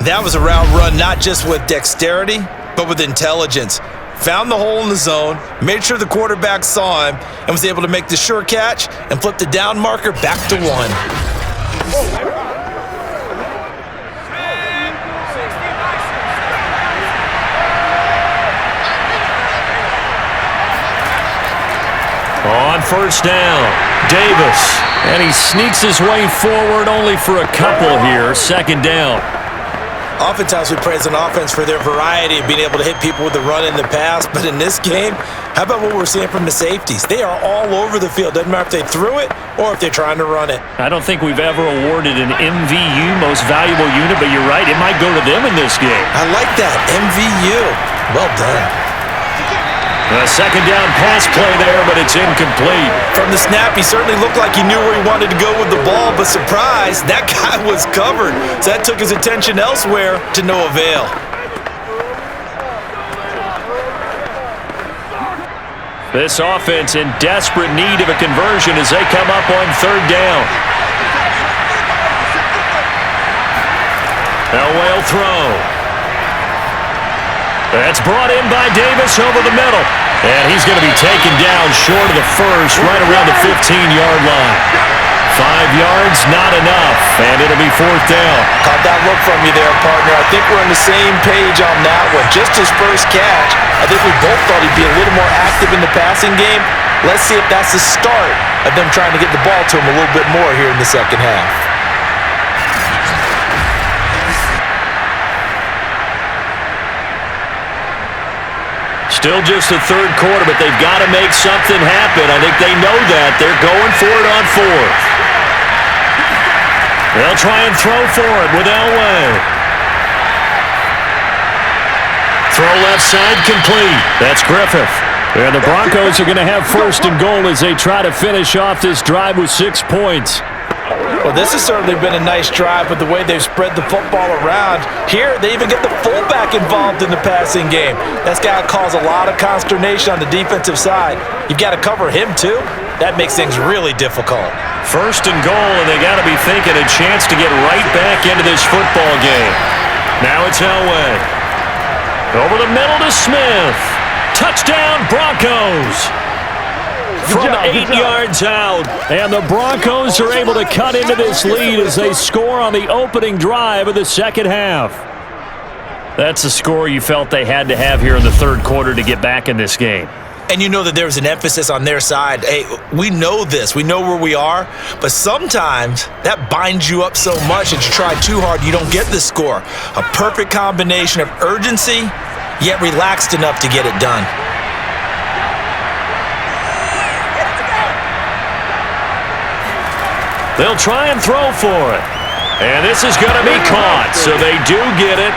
That was a route run not just with dexterity, but with intelligence. Found the hole in the zone, made sure the quarterback saw him, and was able to make the sure catch and flip the down marker back to 1. On first down, Davis. And he sneaks his way forward only for a couple here. 2nd down. Oftentimes we praise an offense for their variety of being able to hit people with the run and the pass, but in this game, how about what we're seeing from the safeties? They are all over the field. Doesn't matter if they threw it or if they're trying to run it. I don't think we've ever awarded an MVU, most valuable unit, but you're right, it might go to them in this game. I like that, MVU. Well done. A 2nd down pass play there, but it's incomplete. From the snap, he certainly looked like he knew where he wanted to go with the ball, but surprise, that guy was covered. So that took his attention elsewhere to no avail. This offense in desperate need of a conversion as they come up on third down. Elway will throw. That's brought in by Davis over the middle. And he's going to be taken down short of the first, right around the 15-yard line. 5 yards, not enough, and it'll be fourth down. Caught that look from you there, partner. I think we're on the same page on that one. Just his first catch, I think we both thought he'd be a little more active in the passing game. Let's see if that's the start of them trying to get the ball to him a little bit more here in the second half. Still just the third quarter, but they've got to make something happen. I think they know that. They're going for it on fourth. They'll try and throw for it with Elway. Throw left side complete. That's Griffith. And the Broncos are going to have first and goal as they try to finish off this drive with 6 points. Well, this has certainly been a nice drive with the way they've spread the football around. Here, they even get the fullback involved in the passing game. That's got to cause a lot of consternation on the defensive side. You've got to cover him, too. That makes things really difficult. First and goal, and they got to be thinking a chance to get right back into this football game. Now it's Elway. Over the middle to Smith. Touchdown, Broncos. From 8 yards out. And the Broncos are able to cut into this lead as they score on the opening drive of the second half. That's the score you felt they had to have here in the third quarter to get back in this game. And you know that there's an emphasis on their side. Hey, we know this. We know where we are. But sometimes that binds you up so much that you try too hard, you don't get the score. A perfect combination of urgency, yet relaxed enough to get it done. They'll try and throw for it. And this is going to be caught, so they do get it.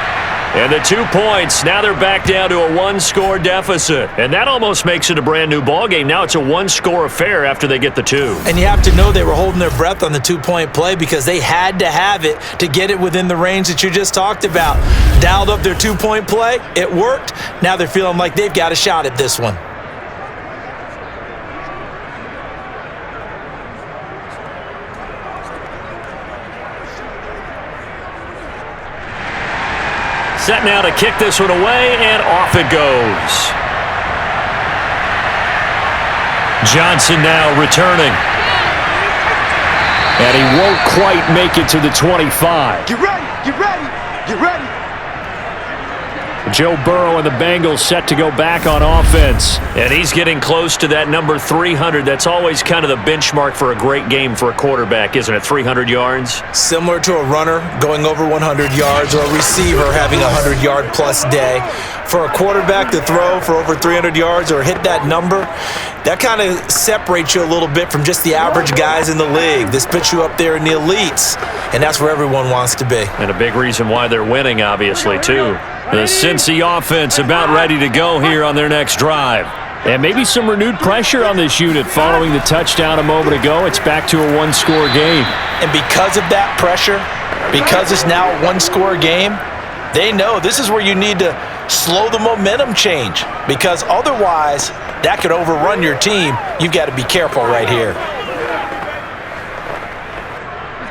And the 2 points, now they're back down to a one-score deficit. And that almost makes it a brand-new ballgame. Now it's a one-score affair after they get the 2. And you have to know they were holding their breath on the 2-point play because they had to have it to get it within the range that you just talked about. Dialed up their 2-point play. It worked. Now they're feeling like they've got a shot at this one. Set now to kick this one away, and off it goes. Johnson now returning. And he won't quite make it to the 25. Get ready, get ready, get ready. Joe Burrow and the Bengals set to go back on offense. And he's getting close to that number 300. That's always kind of the benchmark for a great game for a quarterback, isn't it? 300 yards? Similar to a runner going over 100 yards or a receiver having a 100-yard-plus day. For a quarterback to throw for over 300 yards or hit that number, that kind of separates you a little bit from just the average guys in the league. This puts you up there in the elites, and that's where everyone wants to be. And a big reason why they're winning, obviously, too. The Cincy offense about ready to go here on their next drive. And maybe some renewed pressure on this unit following the touchdown a moment ago. It's back to a one-score game. And because of that pressure, because it's now a one-score game, they know this is where you need to slow the momentum change because otherwise that could overrun your team. You've got to be careful right here.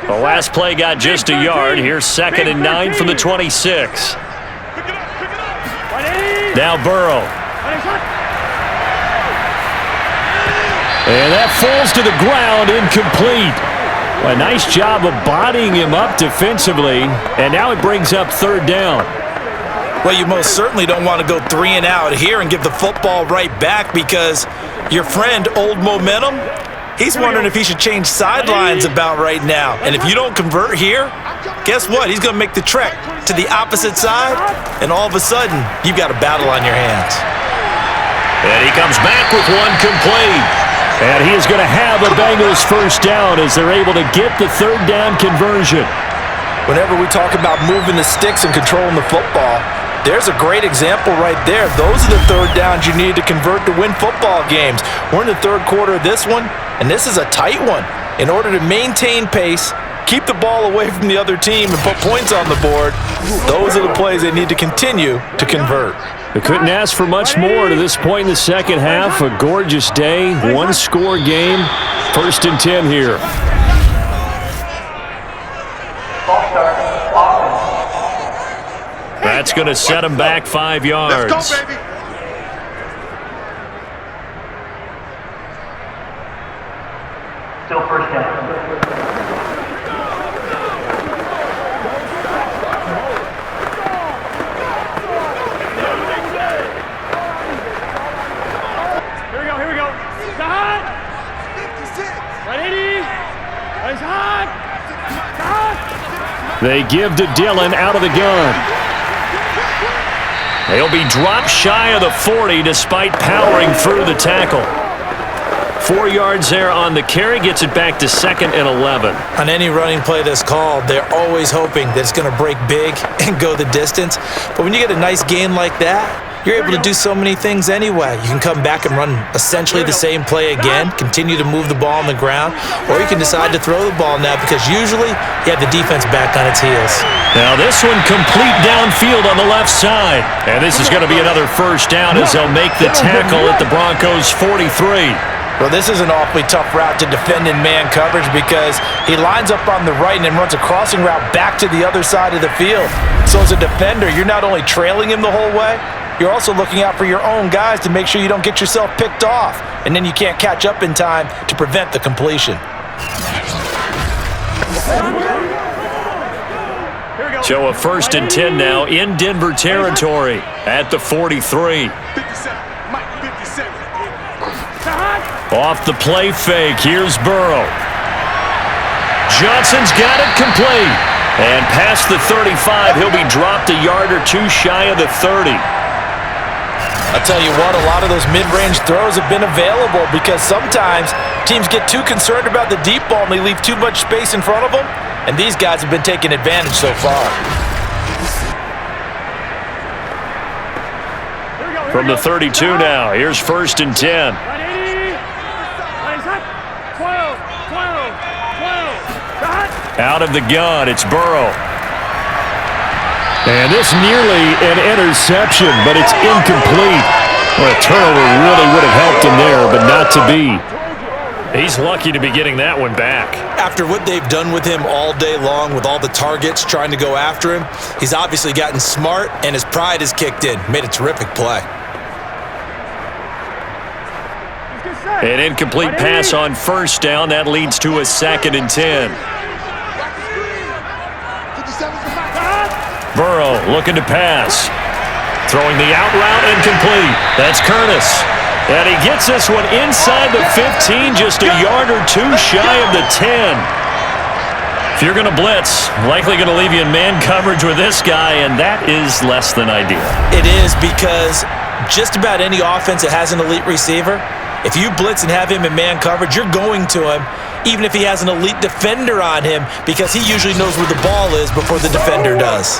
The last play got just a yard. Here's 2nd and 9 from the 26. Now Burrow. And that falls to the ground, incomplete. A nice job of bodying him up defensively, and now it brings up third down. Well, you most certainly don't want to go 3 and out here and give the football right back because your friend, Old Momentum, he's wondering if he should change sidelines about right now. And if you don't convert here, guess what? He's going to make the trek to the opposite side, and all of a sudden, you've got a battle on your hands. And he comes back with one complete. And he is going to have a Bengals first down as they're able to get the third down conversion. Whenever we talk about moving the sticks and controlling the football, there's a great example right there. Those are the third downs you need to convert to win football games. We're in the third quarter of this one, and this is a tight one. In order to maintain pace, keep the ball away from the other team, and put points on the board, those are the plays they need to continue to convert. They couldn't ask for much more to this point in the second half. A gorgeous day, one-score game. 1st and 10 here. That's going to set him back 5 yards. Let's go, baby. Still first down. Here we go. Start. 56. 180. Nice hot. Start. They give to Dillon out of the gun. They'll be dropped shy of the 40 despite powering through the tackle. 4 yards there on the carry, gets it back to 2nd and 11. On any running play that's called, they're always hoping that it's going to break big and go the distance. But when you get a nice gain like that, you're able to do so many things anyway. You can come back and run essentially the same play again, continue to move the ball on the ground, or you can decide to throw the ball now because usually you have the defense back on its heels. Now this one complete downfield on the left side. And this is going to be another first down as they'll make the tackle at the Broncos 43. Well, this is an awfully tough route to defend in man coverage because he lines up on the right and then runs a crossing route back to the other side of the field. So as a defender, you're not only trailing him the whole way, you're also looking out for your own guys to make sure you don't get yourself picked off, and then you can't catch up in time to prevent the completion. So a 1st and 10 now in Denver territory at the 43. 57. Mike, 57. Off the play fake, here's Burrow. Johnson's got it complete. And past the 35, he'll be dropped a yard or two shy of the 30. I'll tell you what, a lot of those mid-range throws have been available because sometimes teams get too concerned about the deep ball and they leave too much space in front of them, and these guys have been taking advantage so far. From the 32 now, here's 1st and 10. 12. Out of the gun, it's Burrow. And this nearly an interception, but it's incomplete. Well, a turnover really would have helped him there, but not to be. He's lucky to be getting that one back. After what they've done with him all day long with all the targets trying to go after him, he's obviously gotten smart and his pride has kicked in. Made a terrific play. An incomplete pass on 1st down. That leads to a 2nd and 10. Burrow looking to pass. Throwing the out route incomplete. That's Curtis. And he gets this one inside the 15, just a yard or two shy of the 10. If you're going to blitz, likely going to leave you in man coverage with this guy, and that is less than ideal. It is because just about any offense that has an elite receiver, if you blitz and have him in man coverage, you're going to him, even if he has an elite defender on him, because he usually knows where the ball is before the defender does.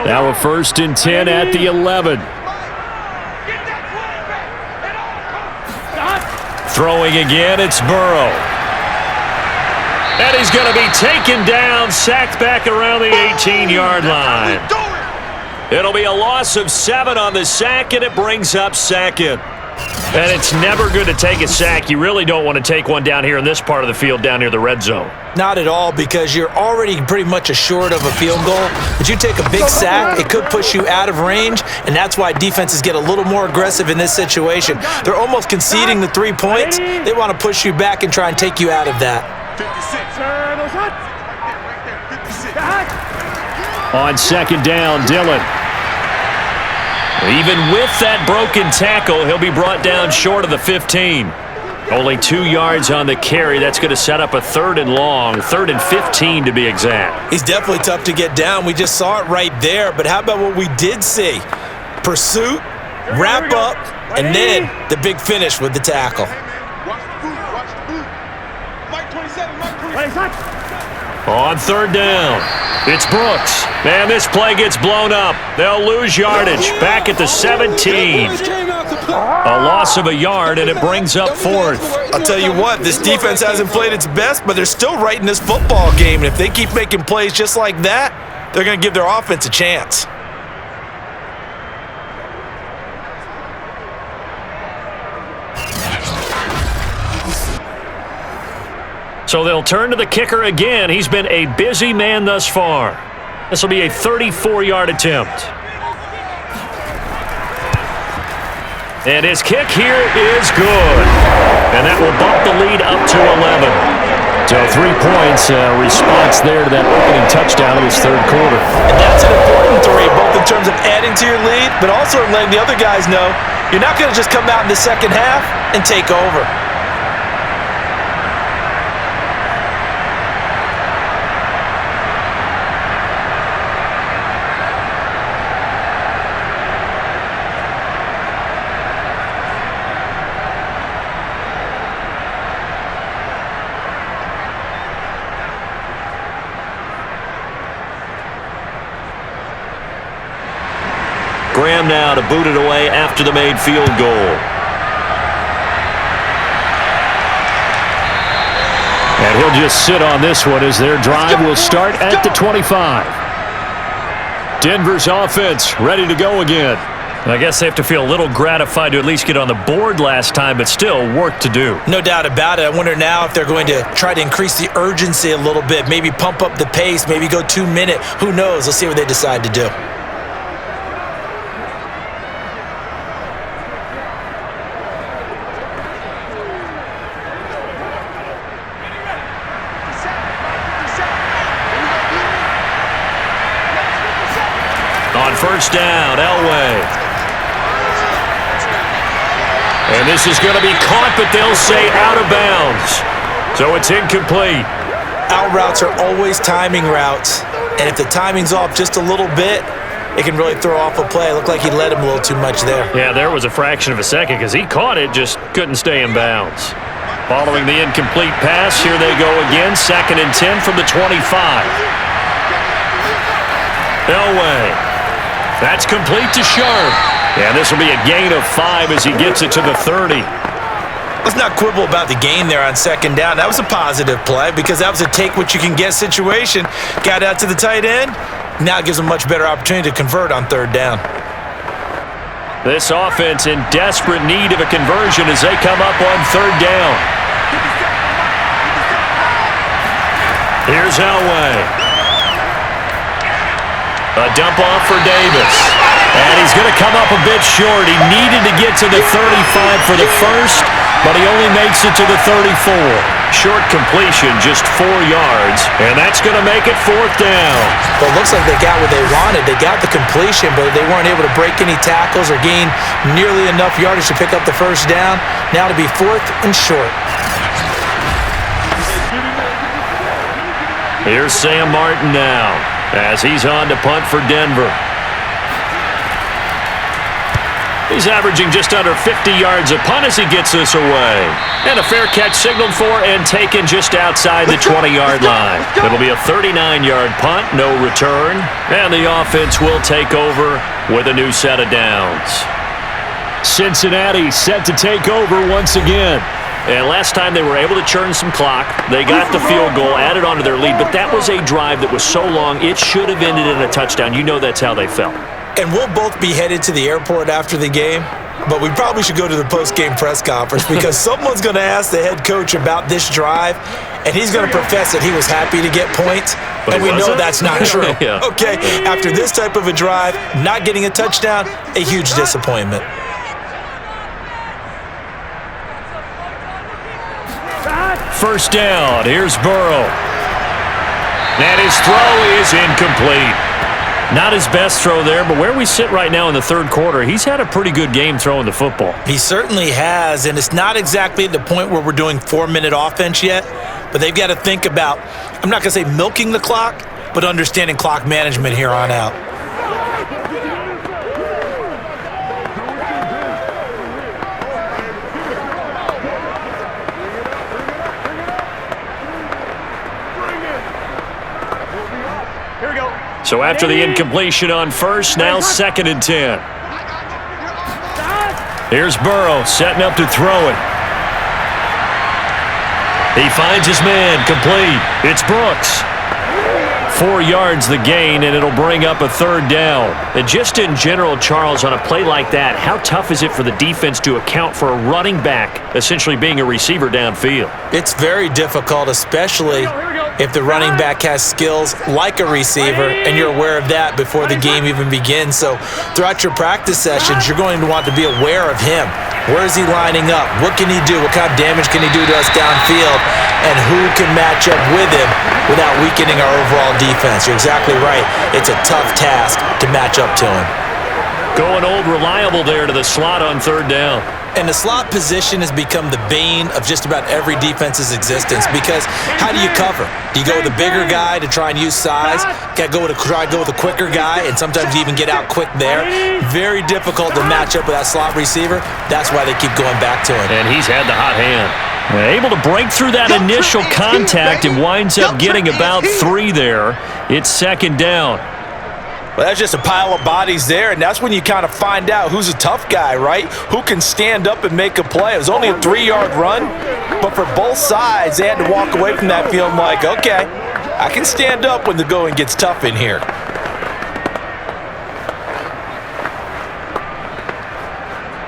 Now a 1st and 10 at the 11. Throwing again, it's Burrow. And he's going to be taken down, sacked back around the 18-yard line. It'll be a loss of 7 on the sack, and it brings up 2nd. And it's never good to take a sack. You really don't want to take one down here in this part of the field, down near the red zone. Not at all, because you're already pretty much assured of a field goal. But you take a big sack, it could push you out of range, and that's why defenses get a little more aggressive in this situation. They're almost conceding the 3 points. They want to push you back and try and take you out of that. 56. On 2nd down, Dillon. Even with that broken tackle, he'll be brought down short of the 15. Only 2 yards on the carry. That's going to set up a 3rd and long, 3rd and 15 to be exact. He's definitely tough to get down. We just saw it right there. But how about what we did see? Pursuit, wrap up, and then the big finish with the tackle. Watch the boot. Watch the boot. Mike 27. Mike 27. On 3rd down, it's Brooks. Man, this play gets blown up. They'll lose yardage. Back at the 17. A loss of a yard, and it brings up 4th. I'll tell you what, this defense hasn't played its best, but they're still right in this football game. And if they keep making plays just like that, they're going to give their offense a chance. So they'll turn to the kicker again. He's been a busy man thus far. This will be a 34-yard attempt. And his kick here is good. And that will bump the lead up to 11. So 3 points, response there to that opening touchdown of this third quarter. And that's an important 3, both in terms of adding to your lead, but also in letting the other guys know you're not going to just come out in the second half and take over. Graham now to boot it away after the made field goal. And he'll just sit on this one as their drive will start at the 25. Denver's offense ready to go again. I guess they have to feel a little gratified to at least get on the board last time, but still work to do. No doubt about it. I wonder now if they're going to try to increase the urgency a little bit, maybe pump up the pace, maybe go 2-minute. Who knows? Let's see what they decide to do. On first down, Elway. And this is going to be caught, but they'll say out of bounds. So it's incomplete. Out routes are always timing routes. And if the timing's off just a little bit, it can really throw off a play. It looked like he led him a little too much there. Yeah, there was a fraction of a second because he caught it, just couldn't stay in bounds. Following the incomplete pass, here they go again. 2nd and 10 from the 25. Elway. That's complete to Sharp. And this will be a gain of 5 as he gets it to the 30. Let's not quibble about the gain there on 2nd down. That was a positive play because that was a take-what-you-can-get situation. Got out to the tight end. Now it gives them a much better opportunity to convert on 3rd down. This offense in desperate need of a conversion as they come up on 3rd down. Here's Elway. A dump off for Davis. And he's going to come up a bit short. He needed to get to the 35 for the first, but he only makes it to the 34. Short completion, just 4 yards, and that's going to make it 4th down. Well, it looks like they got what they wanted. They got the completion, but they weren't able to break any tackles or gain nearly enough yardage to pick up the first down. Now to be 4th and short. Here's Sam Martin now, as he's on to punt for Denver. He's averaging just under 50 yards a punt as he gets this away. And a fair catch signaled for and taken just outside the 20-yard line. It'll be a 39-yard punt, no return. And the offense will take over with a new set of downs. Cincinnati set to take over once again. And last time they were able to churn some clock. They got the field goal, added on to their lead, but that was a drive that was so long, it should have ended in a touchdown. You know that's how they felt. And we'll both be headed to the airport after the game, but we probably should go to the post-game press conference because someone's going to ask the head coach about this drive, and he's going to profess that he was happy to get points, and we know that's not true. Yeah. Okay, after this type of a drive, not getting a touchdown, a huge disappointment. First down, here's Burrow. And his throw is incomplete. Not his best throw there, but where we sit right now in the 3rd quarter, he's had a pretty good game throwing the football. He certainly has, and it's not exactly at the point where we're doing 4-minute offense yet, but they've got to think about, I'm not going to say milking the clock, but understanding clock management here on out. So after the incompletion on first, now 2nd and 10. Here's Burrow setting up to throw it. He finds his man, complete. It's Brooks. 4 yards the gain, and it'll bring up a third down. And just in general, Charles, on a play like that, how tough is it for the defense to account for a running back essentially being a receiver downfield? It's very difficult, especially if the running back has skills like a receiver, and you're aware of that before the game even begins. So throughout your practice sessions, you're going to want to be aware of him. Where is he lining up? What can he do? What kind of damage can he do to us downfield? And who can match up with him without weakening our overall defense? You're exactly right. It's a tough task to match up to him. Going old reliable there to the slot on third down. And the slot position has become the bane of just about every defense's existence, because how do you cover? Do you go with a bigger guy to try and use size? Try to go with a quicker guy, and sometimes you even get out quick there. Very difficult to match up with that slot receiver. That's why they keep going back to him. And he's had the hot hand. Able to break through that initial contact and winds up getting about 3 there. It's second down. Well, that's just a pile of bodies there, and that's when you kind of find out who's a tough guy, right? Who can stand up and make a play. It was only a 3-yard run, but for both sides, they had to walk away from that feeling like, okay, I can stand up when the going gets tough in here.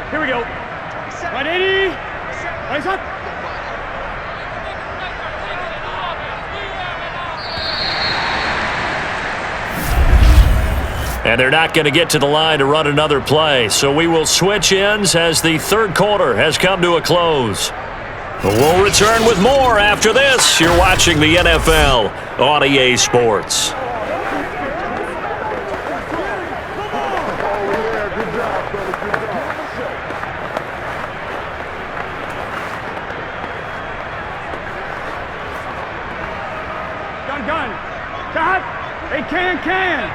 Here we go. Right 80. Right shot. And they're not going to get to the line to run another play. So we will switch ends as the third quarter has come to a close. We'll return with more after this. You're watching the NFL on EA Sports. Gun. Shot. Hey, can.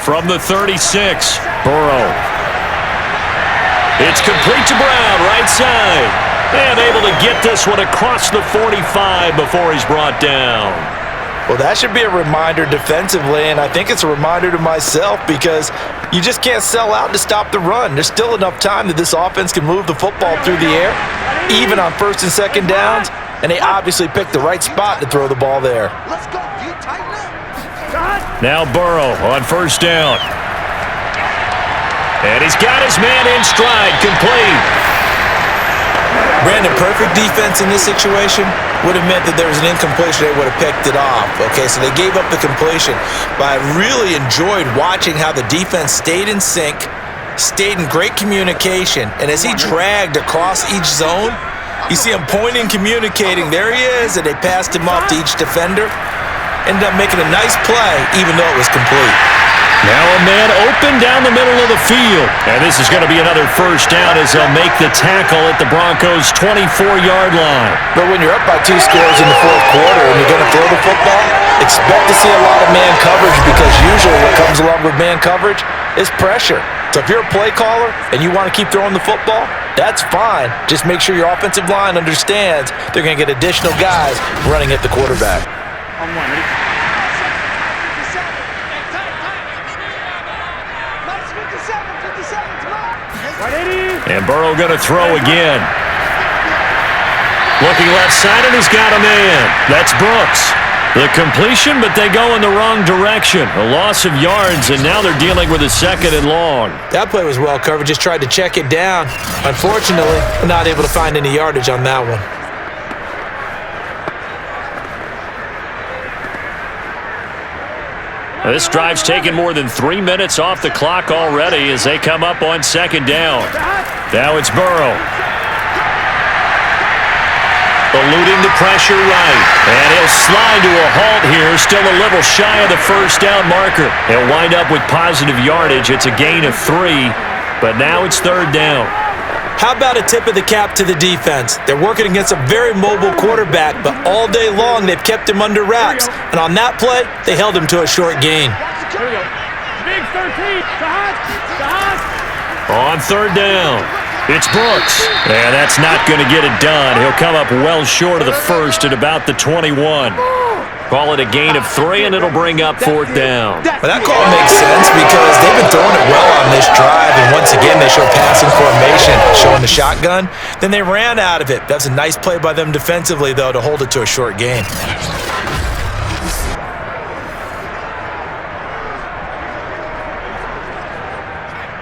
From the 36, Burrow. It's complete to Brown, right side. And able to get this one across the 45 before he's brought down. Well, that should be a reminder defensively, and I think it's a reminder to myself, because you just can't sell out to stop the run. There's still enough time that this offense can move the football through the air, even on first and second downs, and they obviously picked the right spot to throw the ball there. Let's go. You tighten up. Now Burrow on first down. And he's got his man in stride, complete. Brandon, perfect defense in this situation would have meant that there was an incompletion. They would have picked it off. Okay, so they gave up the completion. But I really enjoyed watching how the defense stayed in sync, stayed in great communication, and as he dragged across each zone, you see him pointing, communicating. There he is, and they passed him off to each defender. Ended up making a nice play, even though it was complete. Now a man open down the middle of the field. And this is going to be another first down as they'll make the tackle at the Broncos' 24-yard line. But when you're up by 2 scores in the fourth quarter and you're going to throw the football, expect to see a lot of man coverage, because usually what comes along with man coverage is pressure. So if you're a play caller and you want to keep throwing the football, that's fine. Just make sure your offensive line understands they're going to get additional guys running at the quarterback. On one. And Burrow going to throw again. Looking left side, and he's got a man. That's Brooks. The completion, but they go in the wrong direction. A loss of yards, and now they're dealing with a second and long. That play was well covered. Just tried to check it down. Unfortunately, not able to find any yardage on that one. Now, this drive's taken more than 3 minutes off the clock already as they come up on second down. Now it's Burrow. Eluding the pressure right. And he'll slide to a halt here, still a little shy of the first down marker. He'll wind up with positive yardage. It's a gain of 3, but now it's third down. How about a tip of the cap to the defense? They're working against a very mobile quarterback, but all day long they've kept him under wraps. And on that play, they held him to a short gain. Here we go. Big 13. On third down, it's Brooks. And that's not going to get it done. He'll come up well short of the first at about the 21. Call it a gain of 3, and it'll bring up 4th down. Well, that call makes sense because they've been throwing it well on this drive, and once again, they show passing formation, showing the shotgun. Then they ran out of it. That's a nice play by them defensively, though, to hold it to a short gain.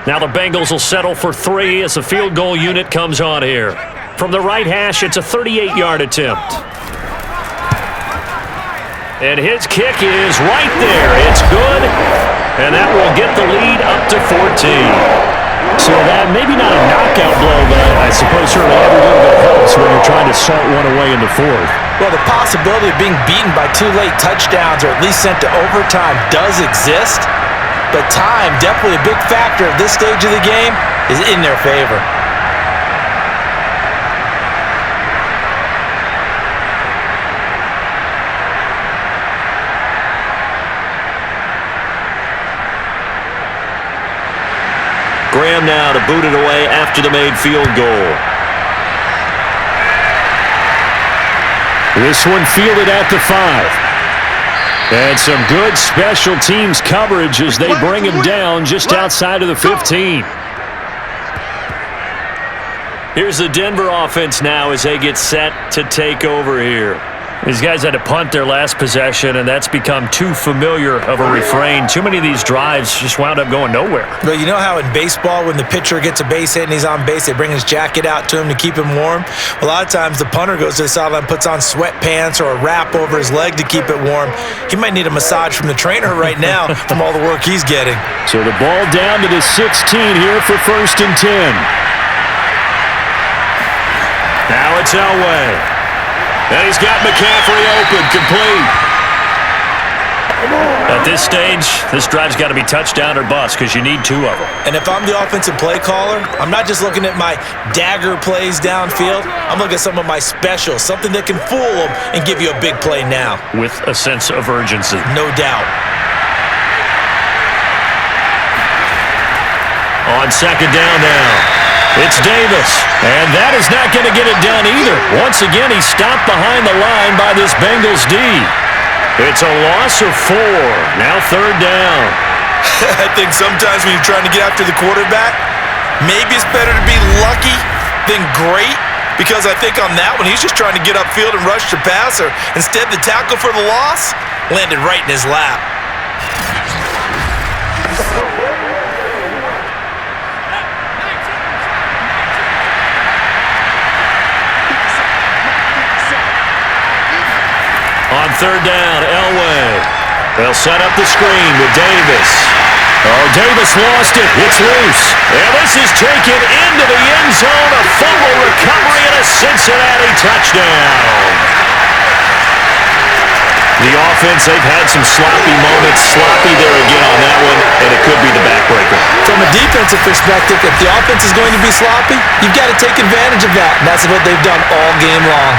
Now the Bengals will settle for 3 as the field goal unit comes on here. From the right hash, it's a 38-yard attempt. And his kick is right there. It's good, and that will get the lead up to 14. So that maybe not a knockout blow, but I suppose certainly every little bit helps when you're trying to salt one away in the 4th. Well, the possibility of being beaten by 2 late touchdowns or at least sent to overtime does exist, but time, definitely a big factor at this stage of the game, is in their favor. Graham now to boot it away after the made field goal. This one fielded at the 5. And some good special teams coverage as they bring him down just outside of the 15. Here's the Denver offense now as they get set to take over here. These guys had to punt their last possession, and that's become too familiar of a refrain. Too many of these drives just wound up going nowhere. Well, you know how in baseball, when the pitcher gets a base hit and he's on base, they bring his jacket out to him to keep him warm? A lot of times the punter goes to the sideline, puts on sweatpants or a wrap over his leg to keep it warm. He might need a massage from the trainer right now from all the work he's getting. So the ball down to the 16 here for 1st and 10. Now it's Elway. And he's got McCaffrey open, complete. At this stage, this drive's got to be touchdown or bust because you need 2 of them. And if I'm the offensive play caller, I'm not just looking at my dagger plays downfield. I'm looking at some of my specials, something that can fool them and give you a big play now. With a sense of urgency. No doubt. On 2nd down now. It's Davis, and that is not going to get it done either. Once again, he's stopped behind the line by this Bengals D. It's a loss of 4. Now 3rd down. I think sometimes when you're trying to get after the quarterback, maybe it's better to be lucky than great, because I think on that one, he's just trying to get upfield and rush the passer. Instead, the tackle for the loss landed right in his lap. On 3rd down, Elway. They'll set up the screen with Davis. Oh, Davis lost it. It's loose. And this is taken into the end zone. A fumble recovery and a Cincinnati touchdown. The offense, they've had some sloppy moments. Sloppy there again on that one, and it could be the backbreaker. From a defensive perspective, if the offense is going to be sloppy, you've got to take advantage of that. And that's what they've done all game long.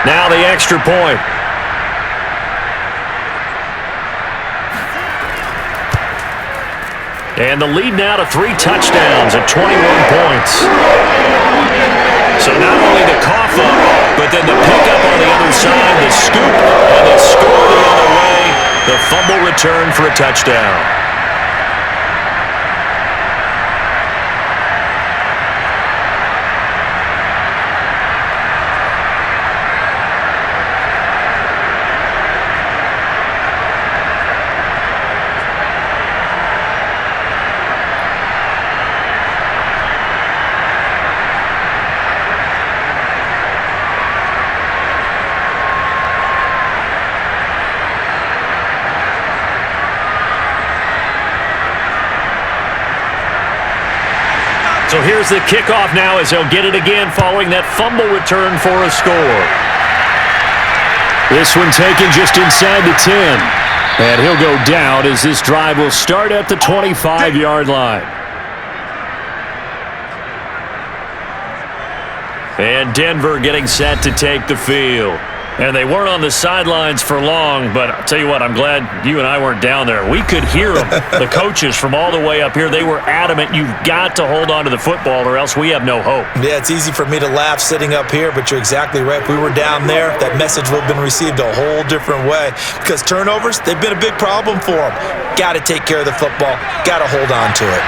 Now the extra point. And the lead now to 3 touchdowns at 21 points. So not only the cough up, but then the pickup on the other side, the scoop, and the score the other way. The fumble return for a touchdown. So here's the kickoff now as they'll get it again following that fumble return for a score. This one taken just inside the 10. And he'll go down as this drive will start at the 25-yard line. And Denver getting set to take the field. And they weren't on the sidelines for long, but I'll tell you what, I'm glad you and I weren't down there. We could hear them, the coaches from all the way up here. They were adamant, you've got to hold on to the football or else we have no hope. Yeah, it's easy for me to laugh sitting up here, but you're exactly right. If we were down there, that message would have been received a whole different way because turnovers, they've been a big problem for them. Got to take care of the football. Got to hold on to it.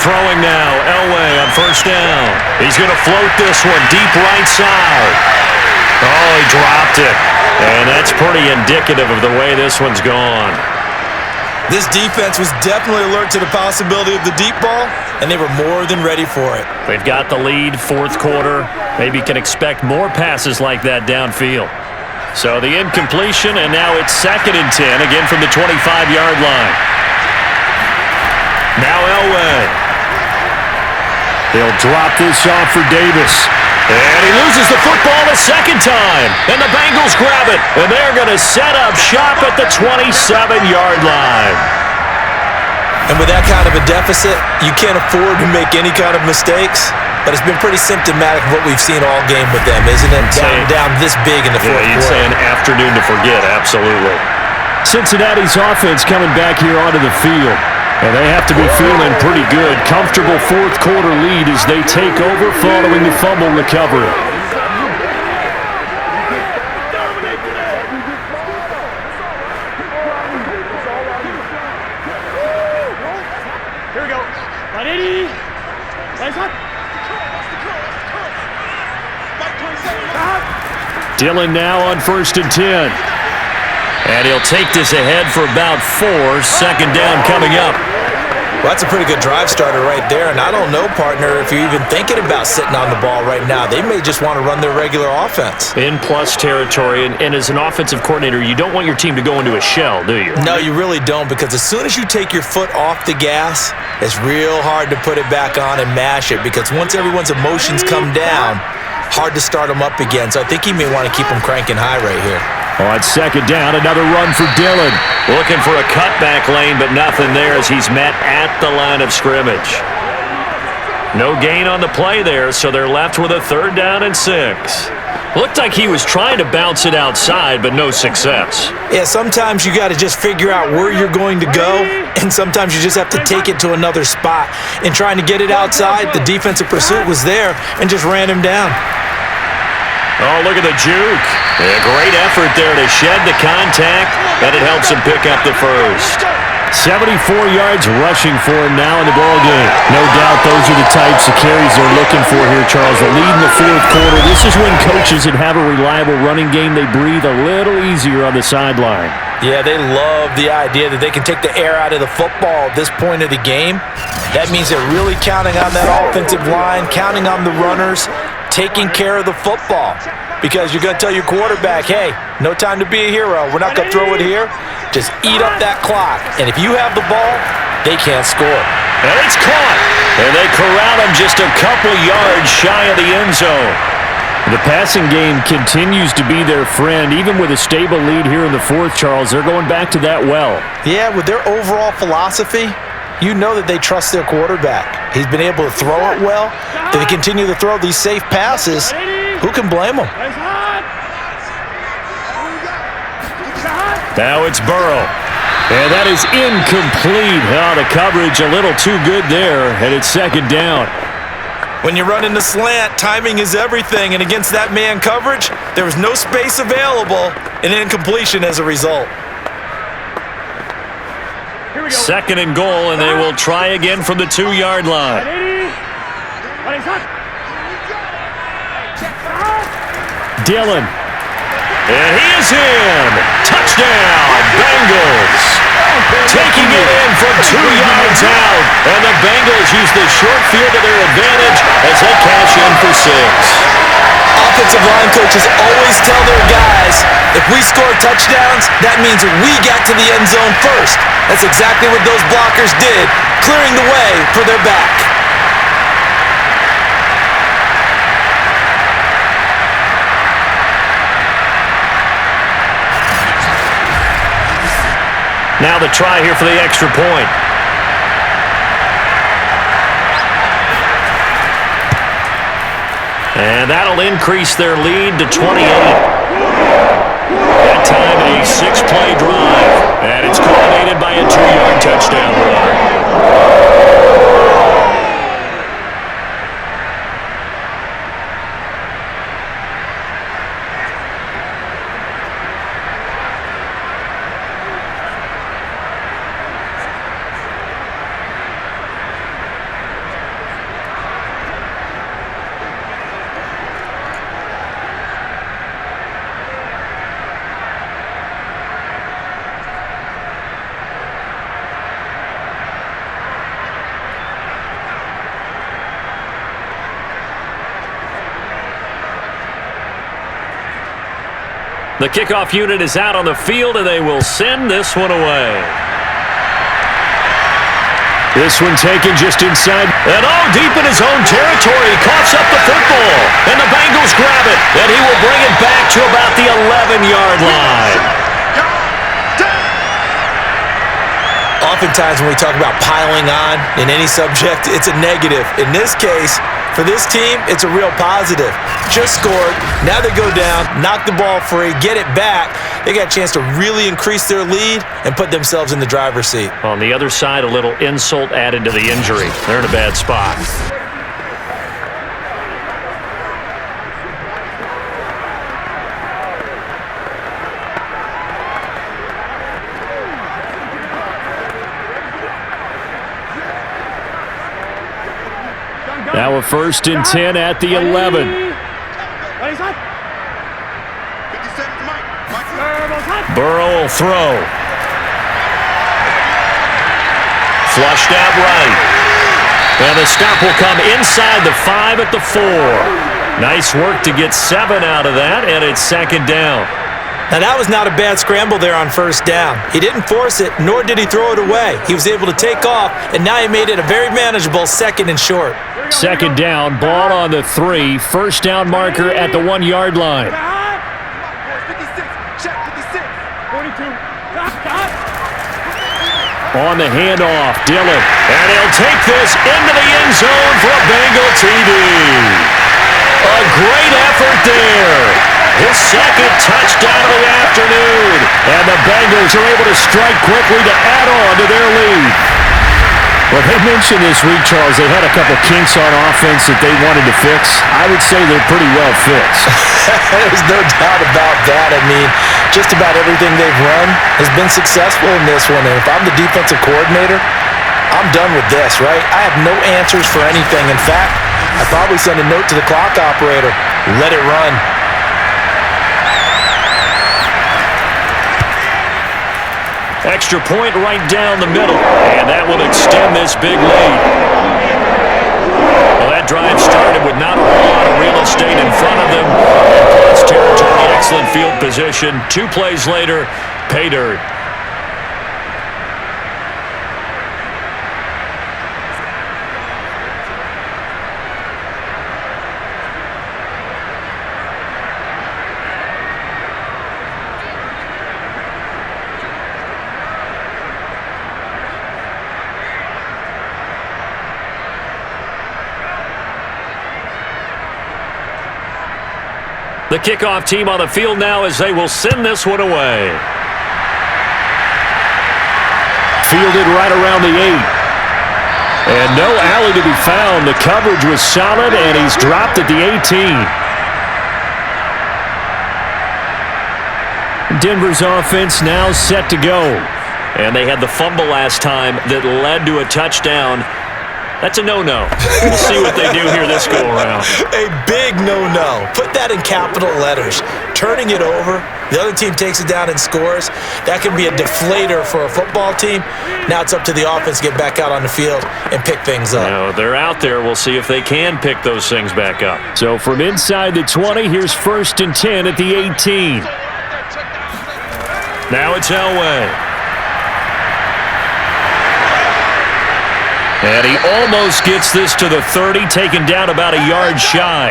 Throwing now, Elway on first down. He's going to float this one deep right side. Oh, he dropped it. And that's pretty indicative of the way this one's gone. This defense was definitely alert to the possibility of the deep ball, and they were more than ready for it. They've got the lead, fourth quarter. Maybe can expect more passes like that downfield. So the incompletion, and now it's 2nd and 10, again from the 25-yard line. Now Elway. They'll drop this off for Davis. And he loses the football a second time. And the Bengals grab it. And they're going to set up shop at the 27-yard line. And with that kind of a deficit, you can't afford to make any kind of mistakes. But it's been pretty symptomatic of what we've seen all game with them, isn't it? Down this big in the fourth quarter. You'd say an afternoon to forget, absolutely. Cincinnati's offense coming back here onto the field. And they have to be feeling pretty good. Comfortable fourth quarter lead as they take over following the fumble recovery. Here we go. 180. Nice hot. Dillon now on 1st and 10. And he'll take this ahead for about 4. 2nd down coming up. Well, that's a pretty good drive starter right there, and I don't know, partner, if you're even thinking about sitting on the ball right now. They may just want to run their regular offense. In plus territory, and as an offensive coordinator, you don't want your team to go into a shell, do you? No, you really don't, because as soon as you take your foot off the gas, it's real hard to put it back on and mash it, because once everyone's emotions come down, hard to start them up again. So I think he may want to keep them cranking high right here. On 2nd down, another run for Dillon. Looking for a cutback lane, but nothing there as he's met at the line of scrimmage. No gain on the play there, so they're left with a 3rd down and 6. Looked like he was trying to bounce it outside, but no success. Yeah, sometimes you got to just figure out where you're going to go, and sometimes you just have to take it to another spot. In trying to get it outside, the defensive pursuit was there and just ran him down. Oh, look at the juke. A great effort there to shed the contact, and it helps him pick up the first. 74 yards rushing for him now in the ballgame. No doubt those are the types of carries they're looking for here, Charles. The lead in the fourth quarter. This is when coaches that have a reliable running game, they breathe a little easier on the sideline. Yeah, they love the idea that they can take the air out of the football at this point of the game. That means they're really counting on that offensive line, counting on the runners, taking care of the football. Because you're going to tell your quarterback, hey, no time to be a hero. We're not going to throw it here. Just eat up that clock. And if you have the ball, they can't score. And it's caught. And they corral him just a couple yards shy of the end zone. The passing game continues to be their friend. Even with a stable lead here in the fourth, Charles, they're going back to that well. Yeah, with their overall philosophy, you know that they trust their quarterback. He's been able to throw it well. They continue to throw these safe passes. Who can blame them? Now it's Burrow. And that is incomplete. Oh, the coverage a little too good there, and it's 2nd down. When you're running the slant, timing is everything, and against that man coverage, there was no space available, and incompletion as a result. 2nd and goal, and they will try again from the 2-yard line. Dillon. And he is in. Touchdown, Bengals. Taking it in from 2 yards out. And the Bengals use the short field to their advantage as they cash in for 6. Offensive line coaches always tell their guys, if we score touchdowns, that means we got to the end zone first. That's exactly what those blockers did, clearing the way for their back. Now the try here for the extra point. And that'll increase their lead to 28. That time a 6-play drive. And it's culminated by a 2-yard touchdown run. The kickoff unit is out on the field, and they will send this one away. This one taken just inside. And deep in his own territory, he coughs up the football. And the Bengals grab it, and he will bring it back to about the 11-yard line. Oftentimes when we talk about piling on in any subject, it's a negative. In this case, for this team, it's a real positive. Just scored. Now they go down, knock the ball free, get it back. They got a chance to really increase their lead and put themselves in the driver's seat. On the other side, a little insult added to the injury. They're in a bad spot. Now a 1st and 10 at the 11. Burrow will throw. Flushed out right. And the stop will come inside the 5 at the 4. Nice work to get 7 out of that, and it's 2nd down. Now that was not a bad scramble there on 1st down. He didn't force it, nor did he throw it away. He was able to take off, and now he made it a very manageable 2nd and short. 2nd down, ball on the 3. 1st down marker at the 1-yard line. On the handoff, Dillon. And he'll take this into the end zone for a Bengal TD. A great effort there. His 2nd touchdown of the afternoon. And the Bengals are able to strike quickly to add on to their lead. Well, they mentioned this week, Charles, they had a couple kinks on offense that they wanted to fix. I would say they're pretty well fixed. There's no doubt about that. I mean, just about everything they've run has been successful in this one. And if I'm the defensive coordinator, I'm done with this, right? I have no answers for anything. In fact, I'd probably send a note to the clock operator. Let it run. Extra point right down the middle. And that will extend this big lead. Well, that drive started with not a whole lot of real estate in front of them. And plus territory, excellent field position. 2 plays later, pay dirt. The kickoff team on the field now as they will send this one away. Fielded right around the 8. And no alley to be found. The coverage was solid, and he's dropped at the 18. Denver's offense now set to go. And they had the fumble last time that led to a touchdown. That's a no-no. We'll see what they do here this go-around. A big no-no. Put that in capital letters. Turning it over, the other team takes it down and scores. That can be a deflator for a football team. Now it's up to the offense to get back out on the field and pick things up. Now, they're out there. We'll see if they can pick those things back up. So from inside the 20, here's 1st and 10 at the 18. Now it's Elway. And he almost gets this to the 30, taken down about a yard shy.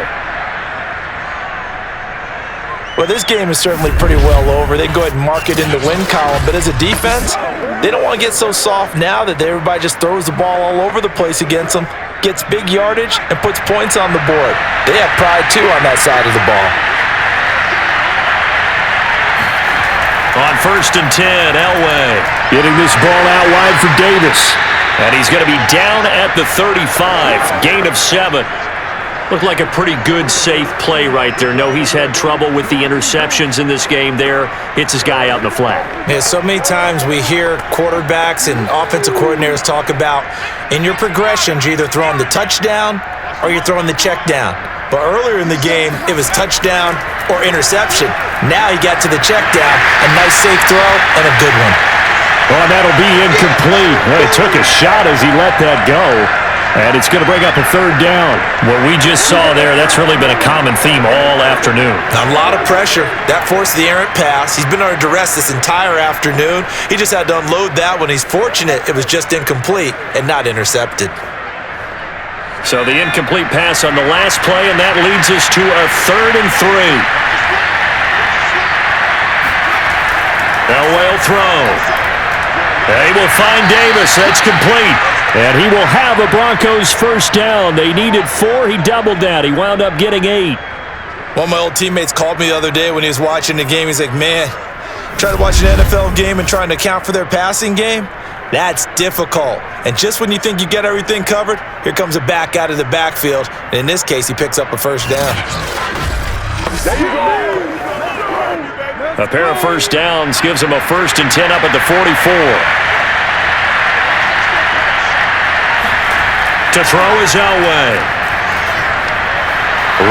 Well, this game is certainly pretty well over. They can go ahead and mark it in the win column. But as a defense, they don't want to get so soft now that everybody just throws the ball all over the place against them. gets big yardage, and puts points on the board. They have pride, too, on that side of the ball. On 1st and 10, Elway getting this ball out wide for Davis. And he's going to be down at the 35, gain of 7. Looked like a pretty good, safe play right there. No, he's had trouble with the interceptions in this game there. Hits his guy out in the flat. Yeah, so many times we hear quarterbacks and offensive coordinators talk about, in your progressions, you're either throwing the touchdown or you're throwing the check down. But earlier in the game, it was touchdown or interception. Now he got to the check down, a nice safe throw, and a good one. Well, that'll be incomplete. Well, he took a shot as he let that go. And it's going to bring up a 3rd down. What we just saw there, that's really been a common theme all afternoon. A lot of pressure. That forced the errant pass. He's been under duress this entire afternoon. He just had to unload that one. He's fortunate it was just incomplete and not intercepted. So the incomplete pass on the last play, and that leads us to a 3rd and 3. Elway will throw. They will find Davis. That's complete. And he will have a Broncos 1st down. They needed 4. He doubled that. He wound up getting 8. One of my old teammates called me the other day when he was watching the game. He's like, man, trying to watch an NFL game and trying to account for their passing game, that's difficult. And just when you think you get everything covered, here comes a back out of the backfield. And in this case, he picks up a 1st down. A pair of 1st downs gives him a 1st and 10 up at the 44. To throw is Elway.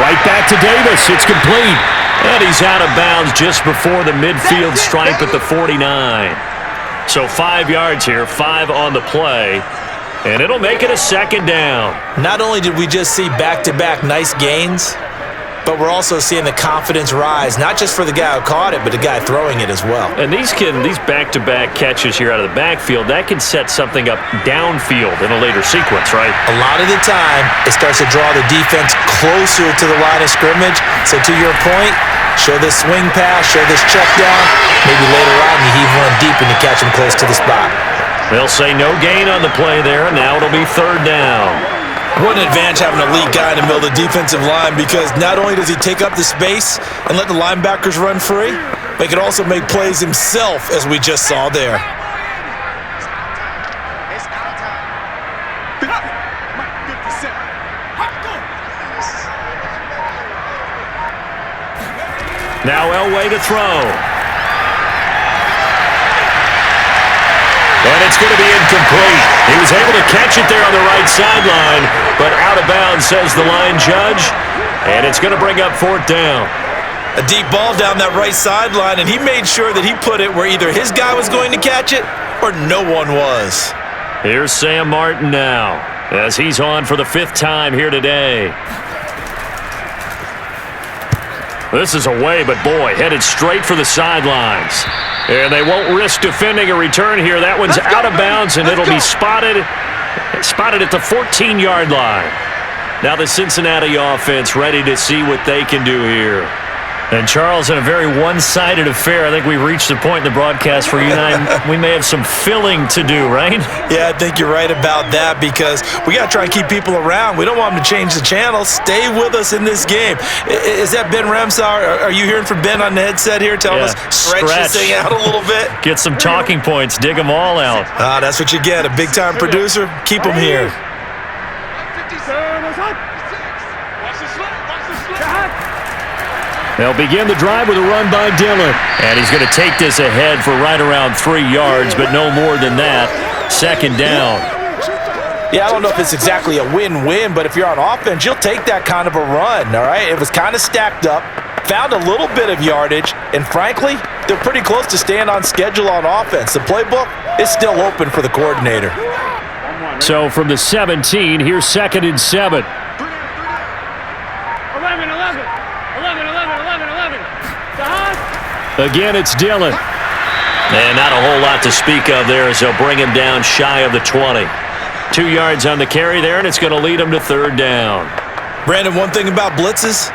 Right back to Davis. It's complete. And he's out of bounds just before the midfield stripe at the 49. So 5 yards here, 5 on the play. And it'll make it a 2nd down. Not only did we just see back-to-back nice gains, but we're also seeing the confidence rise, not just for the guy who caught it, but the guy throwing it as well. And these back-to-back catches here out of the backfield, that can set something up downfield in a later sequence, right? A lot of the time, it starts to draw the defense closer to the line of scrimmage. So to your point, show this swing pass, show this check down. Maybe later on, you heave one deep and you catch him close to the spot. They'll say no gain on the play there, and now it'll be 3rd down. What an advantage having a elite guy in the middle of the defensive line, because not only does he take up the space and let the linebackers run free, but he can also make plays himself, as we just saw there. Now Elway to throw. And it's going to be incomplete. He was able to catch it there on the right sideline, but out of bounds, says the line judge. And it's going to bring up 4th down. A deep ball down that right sideline, and he made sure that he put it where either his guy was going to catch it or no one was. Here's Sam Martin now, as he's on for the 5th time here today. This is away, but boy, headed straight for the sidelines. And they won't risk defending a return here. That one's out of bounds, and it'll be spotted at the 14-yard line. Now the Cincinnati offense ready to see what they can do here. And Charles, in a very one-sided affair, I think we've reached the point in the broadcast where you and I, we may have some filling to do, right? Yeah, I think you're right about that, because we got to try and keep people around. We don't want them to change the channel. Stay with us in this game. Is that Ben Ramsauer? Are you hearing from Ben on the headset here telling us stretch this thing out a little bit? Get some talking points. Dig them all out. That's what you get. A big-time producer. Keep them here. They'll begin the drive with a run by Dillon. And he's going to take this ahead for right around 3 yards, but no more than that. 2nd down. Yeah, I don't know if it's exactly a win-win, but if you're on offense, you'll take that kind of a run, all right? It was kind of stacked up, found a little bit of yardage, and frankly, they're pretty close to staying on schedule on offense. The playbook is still open for the coordinator. So from the 17, here's 2nd and 7. 11. Again, it's Dillon. And not a whole lot to speak of there as they'll bring him down shy of the 20. 2 yards on the carry there, and it's going to lead him to 3rd down. Brandon, one thing about blitzes,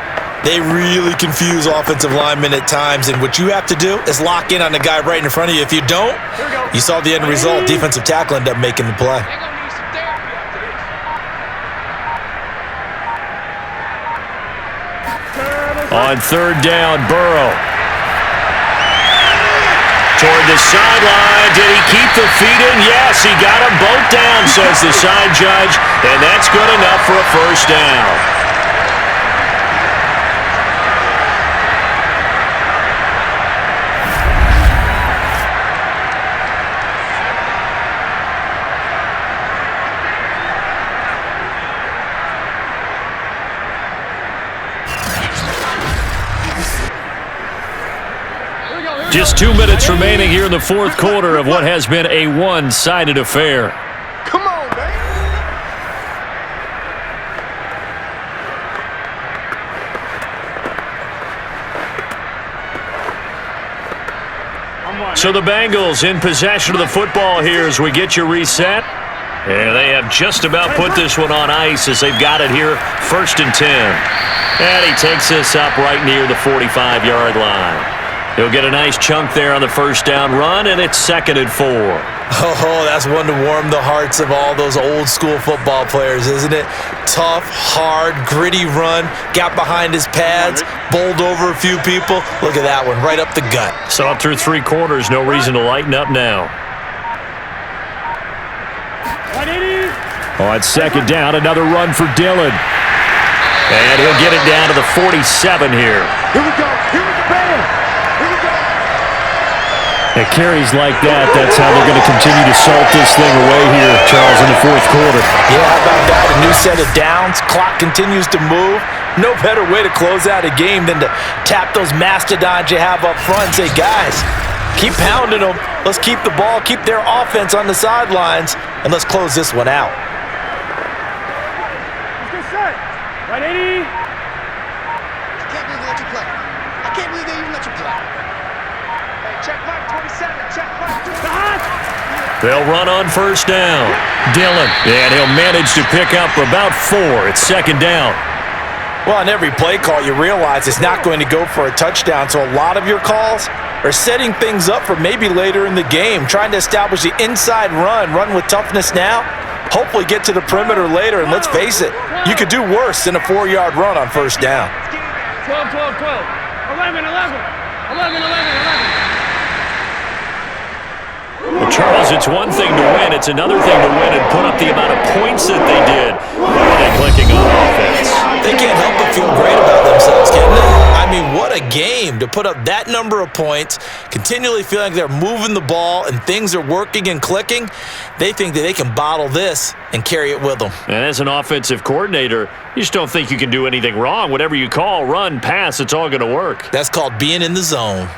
they really confuse offensive linemen at times, and what you have to do is lock in on the guy right in front of you. If you don't, you saw the end result. Defensive tackle ended up making the play. On third down, Burrow. Toward the sideline. Did he keep the feet in? Yes, he got them both down, says the side judge. And that's good enough for a first down. Just 2 minutes remaining here in the fourth quarter of what has been a one-sided affair. Come on, man. So the Bengals in possession of the football here as we get you reset. And they have just about put this one on ice as they've got it here, 1st and 10. And he takes this up right near the 45-yard line. He'll get a nice chunk there on the first down run, and it's 2nd and 4. Oh, that's one to warm the hearts of all those old-school football players, isn't it? Tough, hard, gritty run, got behind his pads, bowled over a few people. Look at that one, right up the gut. Saw through 3 quarters, no reason to lighten up now. On 2nd down, another run for Dillon. And he'll get it down to the 47 here. Here we go. Here we go, man. Here we go. At carries like that, that's how they're going to continue to salt this thing away here, Charles, in the fourth quarter. Yeah, how about that? A new set of downs. Clock continues to move. No better way to close out a game than to tap those mastodons you have up front and say, guys, keep pounding them. Let's keep the ball, keep their offense on the sidelines, and let's close this one out. Right, 80. I can't believe they let you play. I can't believe they even let you play. Hey, check mark 27. Check mark 27. They'll run on first down. Dillon, and he'll manage to pick up about 4. It's 2nd down. Well, on every play call, you realize it's not going to go for a touchdown, so a lot of your calls are setting things up for maybe later in the game, trying to establish the inside run with toughness now, hopefully get to the perimeter later, and let's face it, you could do worse than a 4-yard run on first down. 12, 12, 12. 11, 11. 11, 11, 11. Well, Charles, it's one thing to win. It's another thing to win and put up the amount of points that they did when they're clicking on offense. They can't help but feel great about themselves, can they? I mean, what a game to put up that number of points, continually feeling like they're moving the ball and things are working and clicking. They think that they can bottle this and carry it with them. And as an offensive coordinator, you just don't think you can do anything wrong. Whatever you call, run, pass, it's all going to work. That's called being in the zone.